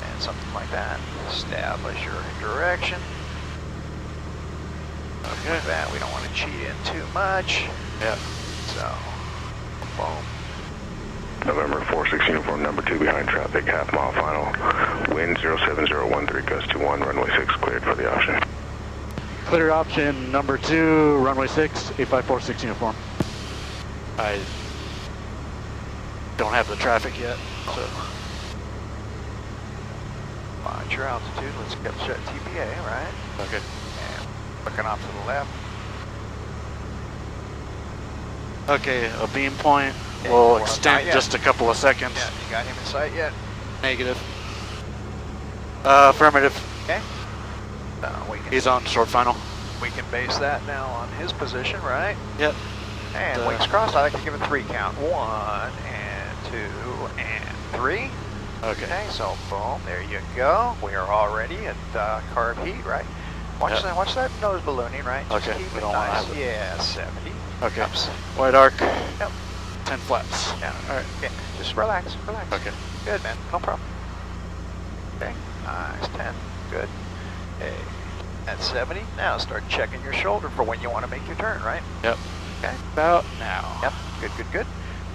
And something like that. Establish your direction. Okay. Like that, we don't want to cheat in too much. Yeah. So, boom. November 46 uniform number 2 behind traffic, half mile final. Wind 07013, gust to 1, runway 6 cleared for the option. Clear option number 2, runway 6, 8546 uniform. I don't have the traffic yet, so. Watch your altitude. Let's get that TPA, right? Okay. And looking off to the left. Okay, a beam point Yeah, will well, extend not yet. just a couple of seconds. Yeah, you got him in sight yet? Negative. Affirmative. Okay. We He's on short final. can base that now on his position, right? Yep. And wings crossed. I like to give a 3 count. 1 and 2 and 3. Okay. Okay, so boom, there you go. We are already at carb heat, right? Watch Yep. that. Watch that nose ballooning, right? Just Okay, keep we it don't wanna nice. have it. Yeah, 70. Okay. Ups, Wide arc. Yep. 10 flaps. down. All right. Okay, just relax, relax. Okay. Good, man. No problem. Okay, nice. 10. Good. Okay, at 70. Now start checking your shoulder for when you want to make your turn, right? Yep. Okay. About now. Yep. Good, good, good.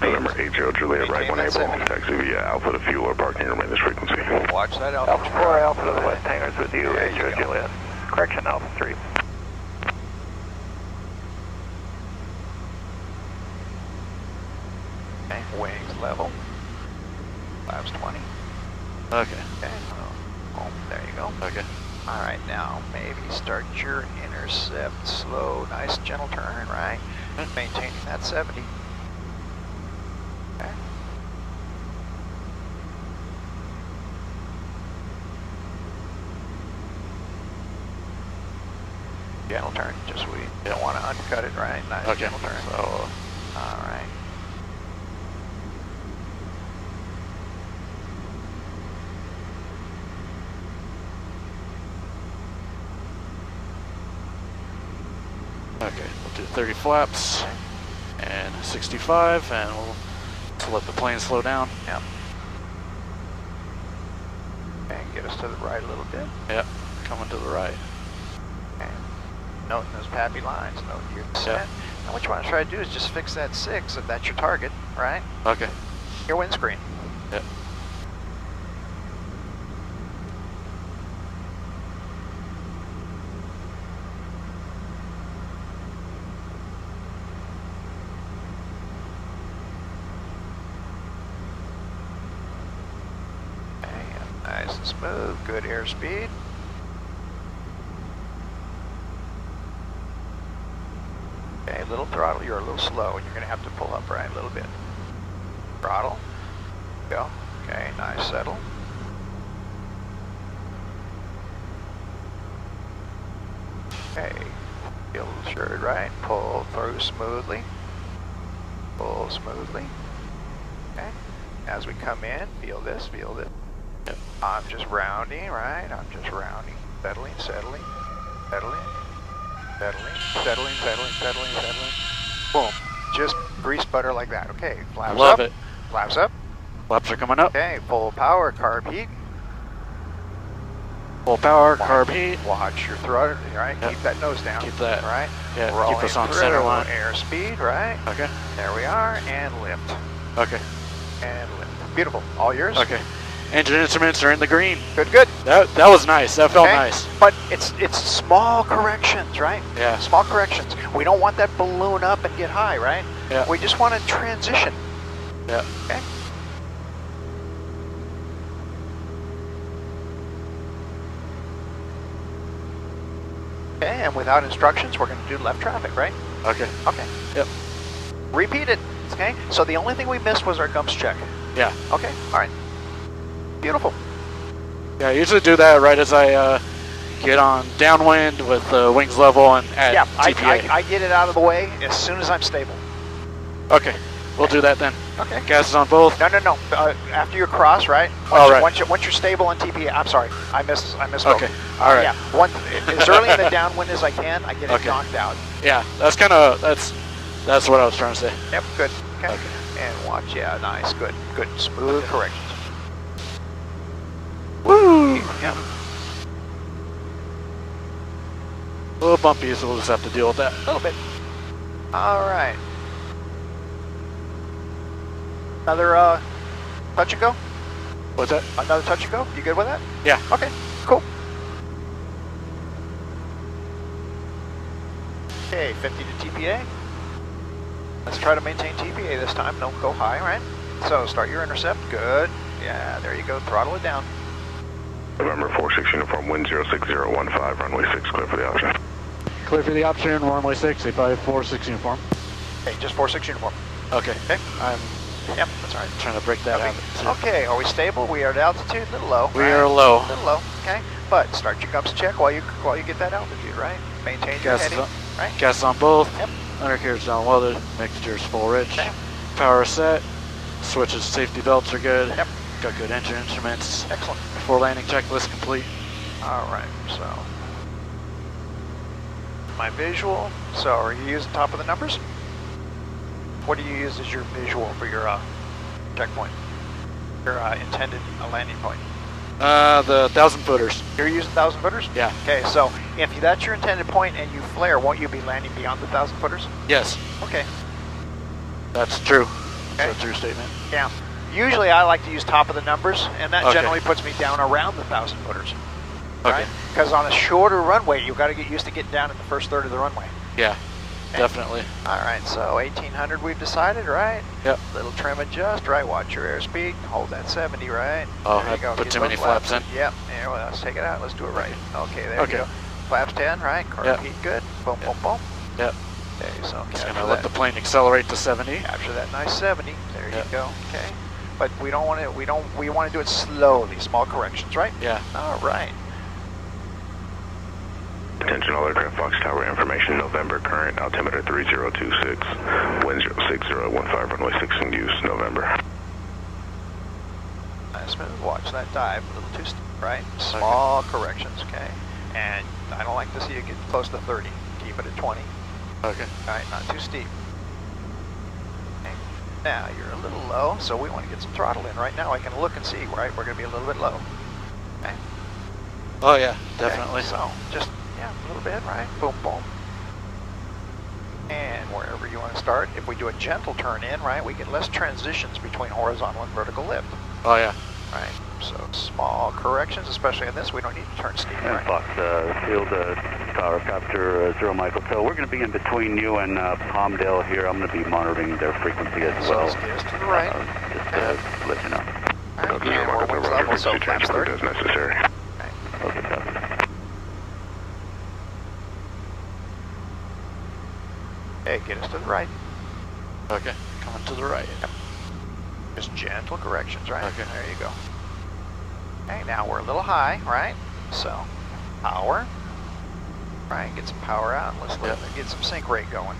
November 80 Juliet, right when Maintain able. that 70. Taxi via Alpha to fuel or parking remain this frequency. Watch that Alpha. Alpha 4, Alpha to the west hangars with you, There you H.O. go. Juliet. Correction, Alpha 3. Okay, wings level. Flaps 20. Okay. Okay. Oh, there you go. Okay. All right, now maybe start your intercept slow, nice gentle turn, right? Maintaining that 70. Okay. Gentle turn, just we don't want to undercut it, right? Nice Okay. gentle turn. So, All right. okay, we'll do 30 flaps and 65, and we'll to let the plane slow down. Yep. And get us to the right a little bit. Yep. Coming to the right. Okay. Noting those pappy lines, noting your descent. Now what you want to try to do is just fix that 6 if that's your target, right? Okay. Your windscreen. Yep. And nice and smooth, good airspeed. Okay, little throttle, you're a little slow and you're gonna have to pull up right a little bit. Throttle, go, okay, nice settle. Okay, feel assured, right? Pull through smoothly. Pull smoothly. Okay, as we come in, feel this, feel this. Yep. I'm just rounding, right? I'm just rounding. Settling, settling, settling, settling, settling, settling, settling, settling. Boom. Just grease butter like that. Okay, flaps Love up. it. Flaps up. Flaps are coming up. Okay, full power, carb heat. Full power, carb heat. Watch your throttle, right? Yep. Keep that nose down. Keep that. Right? Yeah, Rolling keep us on through, center line. Airspeed, right? Okay. There we are, and lift. Okay. And lift. Beautiful. All yours? Okay. Engine instruments are in the green. Good, good. That was nice. That felt nice. But it's small corrections, right? Yeah. Small corrections. We don't want that balloon up and get high, right? Yeah. We just want to transition. Yeah. Okay. Okay, and without instructions, we're going to do left traffic, right? Okay. Okay. Yep. Repeat it. Okay. So the only thing we missed was our gumps check. Yeah. Okay. All right. Beautiful. Yeah, I usually do that right as I get on downwind with wings level and at Yeah, TPA. I get it out of the way as soon as I'm stable. Okay, we'll do that then. Okay. Gas is on both. No. After you cross, right? All right. Once you're stable on TPA, I'm sorry, I misspoke. Okay. All right. Yeah. As early in the downwind as I can, I get it Okay. knocked out. Yeah, that's what I was trying to say. Yep. Good. Okay. Okay. And watch. Yeah. Nice. Good. Good. Smooth corrections. Woo! Yeah. A little bumpy, so we'll just have to deal with that. A little bit. All right. Another touch and go. What's that? Another touch and go. You good with that? Yeah. Okay. Cool. Okay. 50 to TPA. Let's try to maintain TPA this time. Don't go high, right? So start your intercept. Good. Yeah. There you go. Throttle it down. November 46 uniform, wind 06015, runway 6, clear for the option. Clear for the option, runway 6, 8546 uniform. Okay. Just 46 uniform. Okay. Okay. I'm Yep. That's all right. trying to break that habit. too. Okay. Are we stable? We are at altitude. A little low. We right? are low. A little low. Okay. But start your gups check while you get that altitude, right? Maintain your Gas is heading. on, right? gas is on both. Yep. Undercarriage down welded. Mixture's full rich. Okay. Power set. Switches, safety belts are good. Yep. Got good engine instruments. Excellent. Before landing checklist complete. All right, so my visual. So are you using top of the numbers? What do you use as your visual for your checkpoint? Your intended landing point? The 1,000 footers. You're using 1,000 footers? Yeah. Okay, so if that's your intended point and you flare, won't you be landing beyond the 1,000 footers? Yes, Okay. that's true. Okay. That's a true statement. Yeah. Usually I like to use top of the numbers, and that Okay. generally puts me down around the 1,000 footers. Okay. Right? Because on a shorter runway, you've got to get used to getting down in the first third of the runway. Yeah, Okay. definitely. All right, so 1800 we've decided, right? Yep. Little trim adjust, right? Watch your airspeed. Hold that 70, right? Oh, There I you go. put Get too those many flaps in. Yep. Yeah, well, let's take it out. Let's do it right. Okay, there Okay. you go. Flaps 10, right? Car Yep. heat good. Boom, Yep. boom, boom. Yep. Okay, so Just capture gonna let that. the plane accelerate to 70. Capture that nice 70. There Yep. you go. Okay. But we don't want to. We want to do it slowly. Small corrections, right? Yeah. All right. Attention all aircraft, Fox Tower information, November, current altimeter 3026, wind 06015, runway 6 in use, November. Nice smooth. Watch that dive. A little too steep, right? Small corrections, okay? And I don't like to see you get close to 30. Keep it at 20. Okay. All right, not too steep. Okay. Now you're a little low, so we want to get some throttle in. Right now I can look and see, right? We're going to be a little bit low. Okay. Oh yeah, definitely. Okay, so just, yeah, a little bit, right? Boom, boom. And wherever you want to start, if we do a gentle turn in, right, we get less transitions between horizontal and vertical lift, Oh yeah. right? So small corrections, especially in this, we don't need to turn steep, And right? Fox, field tower capture 0 Mike Hotel. We're going to be in between you and Palmdale here. I'm going to be monitoring their frequency as So well. let's get us to the right. Just to let you know. All right, Delta and Zero we're Mike wings Hotel, level, so frequency change flaps 30. approved as necessary. Okay, copy. Hey, get us to the right. Okay. Coming to the right. Just gentle corrections, right? Okay. There you go. Okay, now we're a little high, right? So, power. Right, get some power out. Let's Yep. get some sync rate going.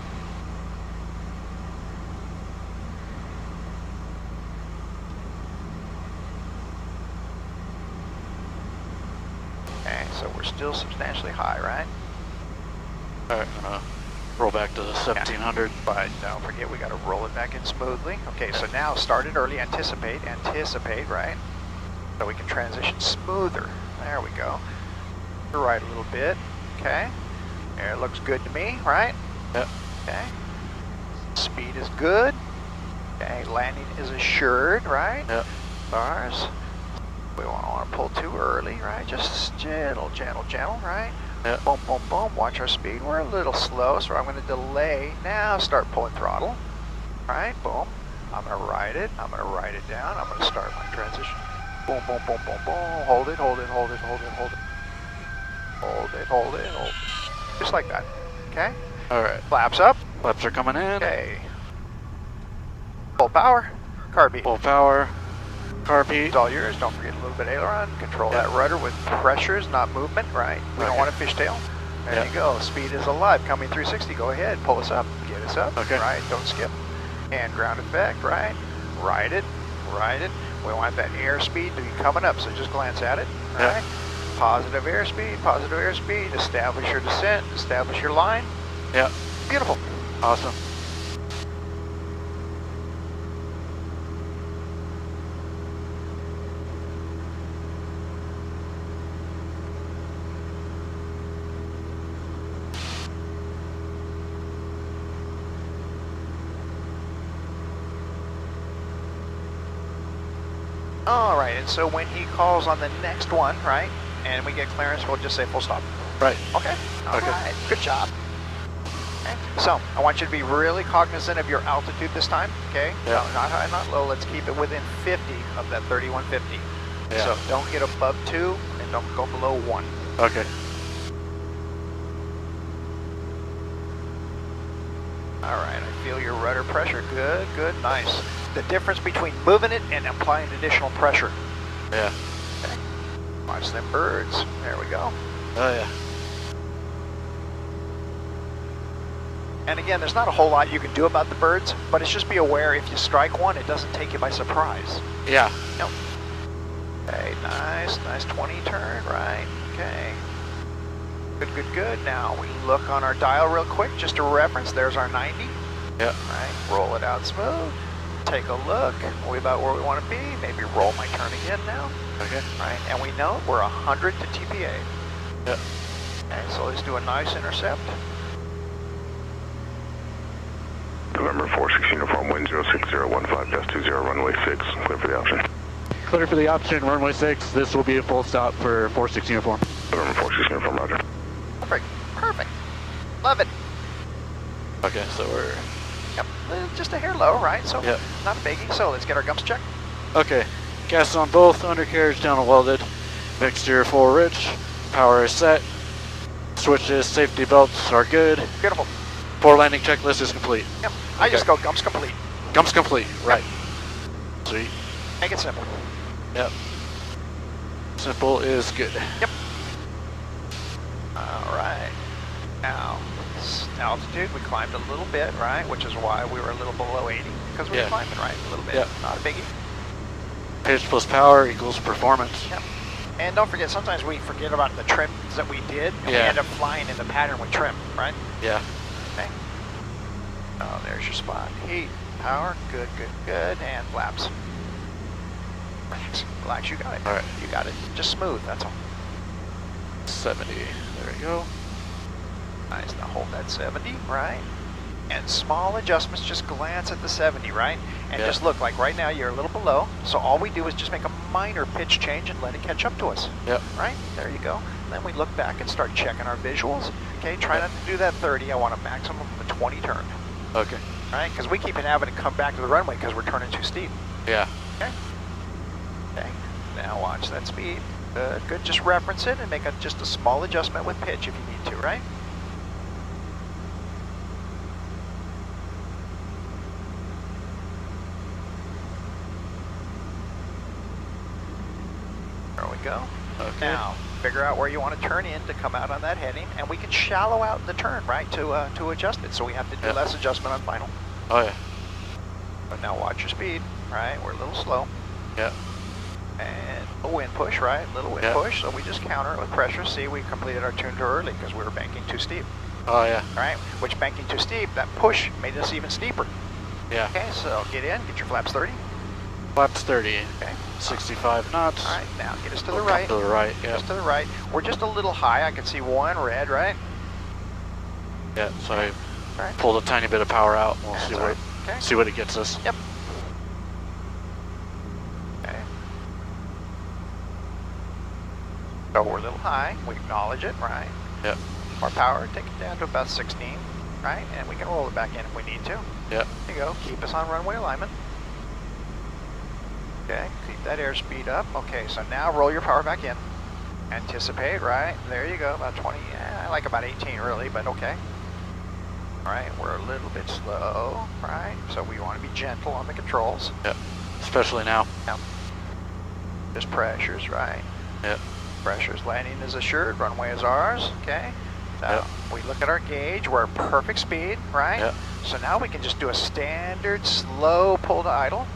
Okay, so we're still substantially high, right? All right. Gonna roll back to 1700. But don't forget, we got to roll it back in smoothly. Okay, so now start it early, anticipate, right? So we can transition smoother. There we go. To the right a little bit. Okay. There, it looks good to me, right? Yep. Okay. Speed is good. Okay, landing is assured, right? Yep. Bars. We don't want to pull too early, right? Just gentle, right? Yep. Boom, boom, boom. Watch our speed. We're a little slow, so I'm going to delay. Now start pulling throttle. Right? Boom. I'm going to ride it. I'm going to ride it down. I'm going to start my transition. Boom, boom, boom, boom, boom. Hold it, hold it, hold it, hold it, hold it. Hold it, hold it, hold it. Just like that. Okay? All right. Flaps up. Flaps are coming in. Okay. Full power. Car beat. Full power. Carpete. It's all yours. Don't forget a little bit of aileron. Control that rudder with pressures, not movement, right? We don't want a fishtail. There you go. Speed is alive. Coming 360. Go ahead. Pull us up. Get us up. Okay. Right. Don't skip. And ground effect, right? Ride it. Ride it. We want that airspeed to be coming up, so just glance at it. Right? Positive airspeed. Positive airspeed. Establish your descent. Establish your line. Yeah. Beautiful. Awesome. All right, and so when he calls on the next one, right, and we get clearance, we'll just say full stop. Right. Okay? All Okay. right, good job. Okay. So, I want you to be really cognizant of your altitude this time, okay? Yeah. No, not high, not low. Let's keep it within 50 of that 3150. Yeah. So, don't get above 2 and don't go below 1. Okay. All right, I feel your rudder pressure. Good, good, nice. The difference between moving it and applying additional pressure. Yeah. Okay. Watch them birds. There we go. Oh yeah. And again, there's not a whole lot you can do about the birds, but it's just be aware if you strike one, it doesn't take you by surprise. Yeah. Nope. Okay, nice, nice 20 turn, right, okay. Good, good, good. Now we look on our dial real quick, just a reference, there's our 90. Yeah. Right, roll it out smooth. Take a look, we about where we want to be, maybe roll my turn again now. Okay. Right, and we know we're 100 to TPA. Yeah. Okay, so let's do a nice intercept. November 46 uniform, wind 06015, runway 6, clear for the option. Clear for the option, runway 6. This will be a full stop for 46 uniform. November 46 uniform, roger. Perfect, perfect. Love it. Okay, so we're... Yep, just a hair low, right? So Yep. not a biggie. So let's get our gumps checked. Okay. Gas on both, undercarriage down and welded. Mixture full rich. Power is set. Switches, safety belts are good. Beautiful. Four landing checklist is complete. Yep. I just go gumps complete. Gumps complete, right. Sweet. Make it simple. Yep. Simple is good. Yep. All right. Now, altitude, we climbed a little bit, right? Which is why we were a little below 80, because we were climbing, right? A little bit. Yep. Not a biggie. Pitch plus power equals performance. Yep. And don't forget, sometimes we forget about the trims that we did, and we Yeah. end up flying in the pattern with trim, right? Yeah. Okay. Oh, there's your spot. Heat, power, good, good, good, and flaps. Relax, relax, you got it. All right. You got it. Just smooth, that's all. 70. There we go. Nice, now hold that 70, right? And small adjustments, just glance at the 70, right? And Yeah. just look, like right now you're a little below, so all we do is just make a minor pitch change and let it catch up to us. Yep. Right? There you go. And then we look back and start checking our visuals. Okay, try not to do that 30. I want a maximum of a 20 turn. Okay. Right? Because we keep having to come back to the runway because we're turning too steep. Yeah. Okay? Okay. Now watch that speed. Good, good. Just reference it and make just a small adjustment with pitch if you need to, right? There we go. Okay. Now, figure out where you want to turn in to come out on that heading, and we can shallow out the turn, right, to adjust it. So we have to do Yep. less adjustment on final. Oh yeah. But now watch your speed, right? We're a little slow. Yeah. And a wind push, right? Little wind Yep. push. So we just counter it with pressure. See, we completed our tune too early because we were banking too steep, Oh yeah. right? Which banking too steep, that push made us even steeper. Yeah. Okay, so get in, get your flaps 30. Flaps 30. Okay. 65 knots. All right, now get us to the Come right. To the right. Yeah. Just to the right. We're just a little high. I can see one red, right? Yeah. So I Right. pulled a tiny bit of power out. We'll That's see all what right. Okay. see what it gets us. Yep. Okay. So we're a little high. We acknowledge it, right? Yep. Our power, take it down to about 16, right? And we can roll it back in if we need to. Yep. There you go. Keep us on runway alignment. Okay. Keep that airspeed up. Okay. So now roll your power back in. Anticipate, right? There you go. About 20. Yeah, I like about 18 really, but okay. All right. We're a little bit slow, right? So we want to be gentle on the controls. Yep. Especially now. Yep. Just pressures, right? Yep. Pressures, landing is assured, runway is ours, okay? Now, Yep. we look at our gauge, we're at perfect speed, right? Yep. So now we can just do a standard slow pull to idle,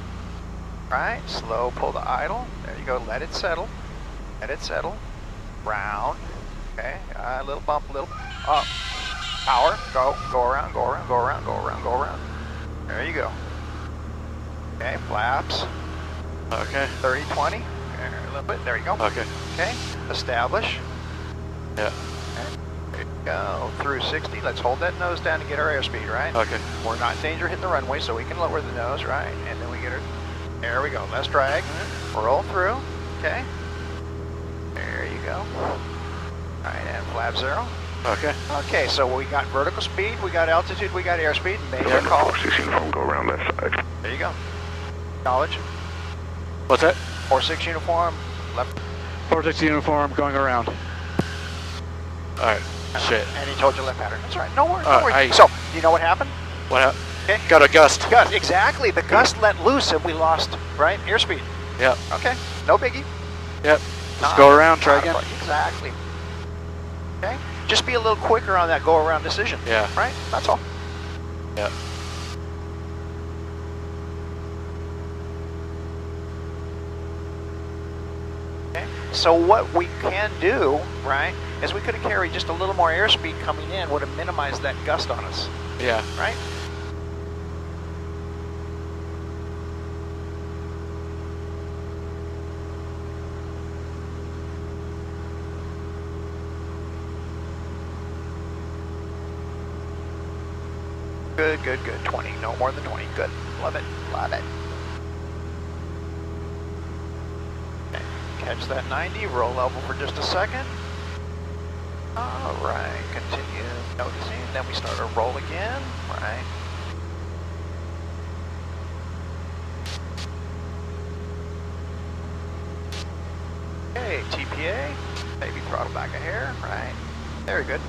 right? Slow pull to idle, there you go, let it settle, round, okay? A little bump, little up, power, go around, go around, go around, go around, go around. There you go. Okay, flaps, Okay. 30, 20, a little bit, there you go. Okay. Okay, establish. Yeah. There you go, through 60. Let's hold that nose down to get our airspeed, right? Okay. We're not in danger hitting the runway, so we can lower the nose, right? And then we get her. There we go, less drag. Roll through, okay? There you go. All right, and flap 0. Okay. Okay, so we got vertical speed, we got altitude, we got airspeed. Make your call. 46 uniform, go around left side. There you go. Knowledge. What's that? 4-6 uniform, left. 4-6 uniform going around. Alright. Shit. And he told you left pattern. That's all right. No worries. All No worries. right. So, you know what happened? What happened? Okay. Got a gust. Gust. Exactly. The gust let loose and we lost, right? Airspeed. Yep. Okay. No biggie. Yep. Just go around, try Not a again. problem. Exactly. Okay. Just be a little quicker on that go around decision. Yeah. Right? That's all. Yep. Okay. So what we can do, right, is we could have carried just a little more airspeed coming in, would have minimized that gust on us, Yeah. right? Good, good, good. 20. No more than 20. Good. Love it. Love it. Okay. Catch that 90. Roll level for just a second. All right. Continue noticing. Then we start a roll again. Right. Okay. TPA. Maybe throttle back a hair. Right. Very good.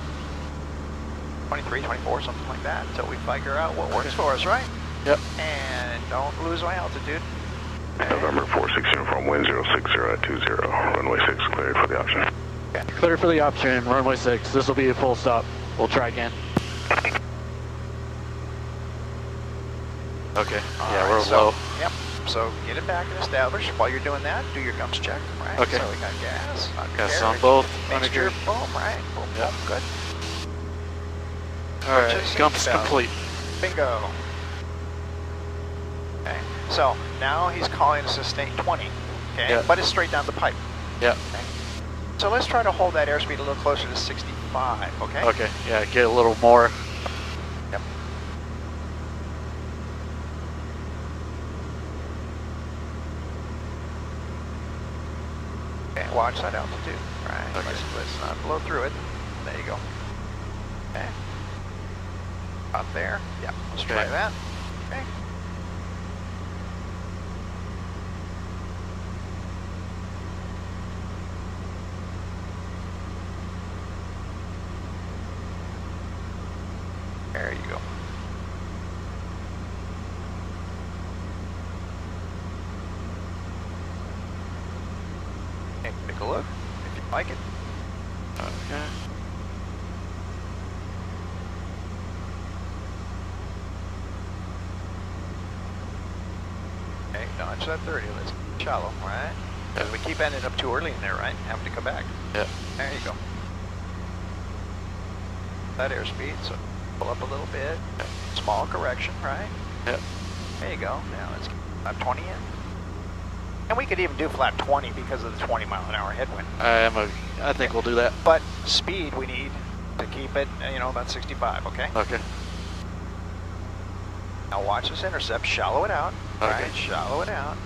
23, 24, something like that, until we figure out what works for us, right? Yep. And don't lose my altitude. November 46 uniform, wind 060 at 20. Runway 6 cleared for the option. Clear for the option, runway 6. This will be a full stop. We'll try again. Okay. Yeah, we're low. Yep. So get it back and establish. While you're doing that, do your gums check, right? Okay. So we got gas, Gas on undercarriage, both. mixture, Undercarriage. boom, right? Boom, Yep. boom, good. Alright, Just gumps seatbelt. complete. Bingo. Okay. So now he's calling a sustain 20. Okay. Yeah. But it's straight down the pipe. Yep. Okay. So let's try to hold that airspeed a little closer to 65. Okay. Okay, yeah, get a little more. Yep. Okay, watch that altitude. Right. Okay. Let's not blow through it. There you go. Okay. Up there. Yep. Let's try Okay. that. Okay. There you go. Okay, take a look if you like it. Okay. Okay, dodge that 30. Let's get shallow, right? Because we keep ending up too early in there, right? Having to come back. Yep. There you go. That airspeed, so pull up a little bit. Small correction, right? Yep. There you go. Now let's get flap 20 in. And we could even do flap 20 because of the 20-mile-an-hour headwind. I think we'll do that. But speed we need to keep it, you know, about 65, okay? Okay. Now watch this intercept, shallow it out, Okay. right? Shallow it out,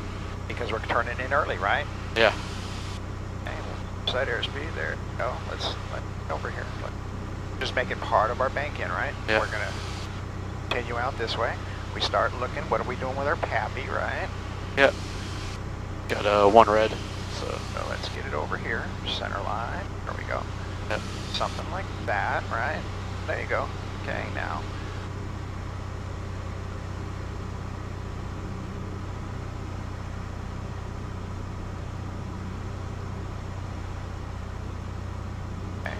because we're turning in early, right? Yeah. Okay, side airspeed, there you go. Let's over here. Just make it part of our bank in, right? Yeah. We're gonna continue out this way. We start looking, what are we doing with our PAPI, right? Yep. Got one red. So So let's get it over here, center line, there we go. Yep. Something like that, right? There you go. Okay, now.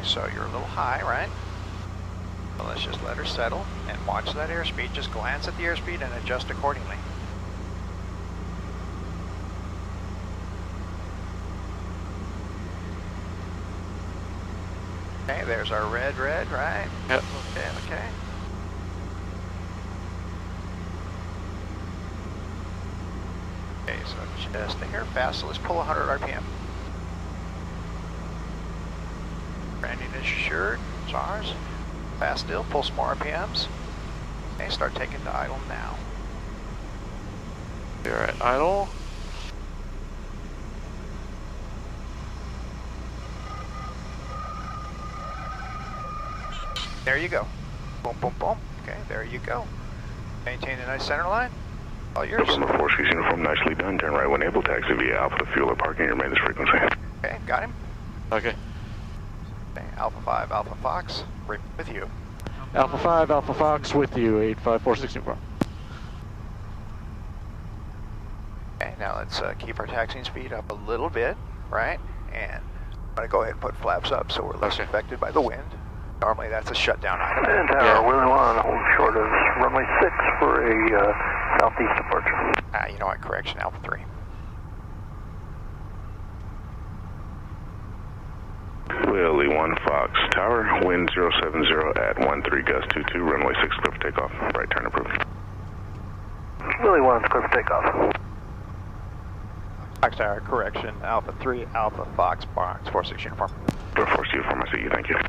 so you're a little high, right? So let's just let her settle and watch that airspeed. Just glance at the airspeed and adjust accordingly. Okay, there's our red, right? Yep. Okay. Okay, so just a hair fast, so let's pull 100 RPM. Branding is assured, it's ours. Fast still, pull some more RPMs. Okay, start taking to idle now. You're at idle. There you go. Boom, boom, boom. Okay, there you go. Maintain a nice center line. All yours. November 46 uniform, nicely done. Turn right when able. Taxi via Alpha to fuel or parking. Remain this frequency. Okay, got him. Okay. Okay, Alpha 5, Alpha Fox, right with you. Alpha 5, Alpha Fox with you, 8546 uniform. Okay, now let's keep our taxiing speed up a little bit, right? And I'm going to go ahead and put flaps up so we're less affected by the wind. Normally that's a shutdown item. And tower, Willie 1, hold short of runway 6 for a southeast departure. You know what, correction, Alpha 3. Willie 1 Fox Tower, wind 070 at 13 gust 22, runway 6 clear for takeoff. Right turn approved. Willie 1, clear for takeoff. Fox Tower, correction, Alpha 3, Alpha Fox, Box 46 uniform. Clear 46 uniform, I see you, thank you.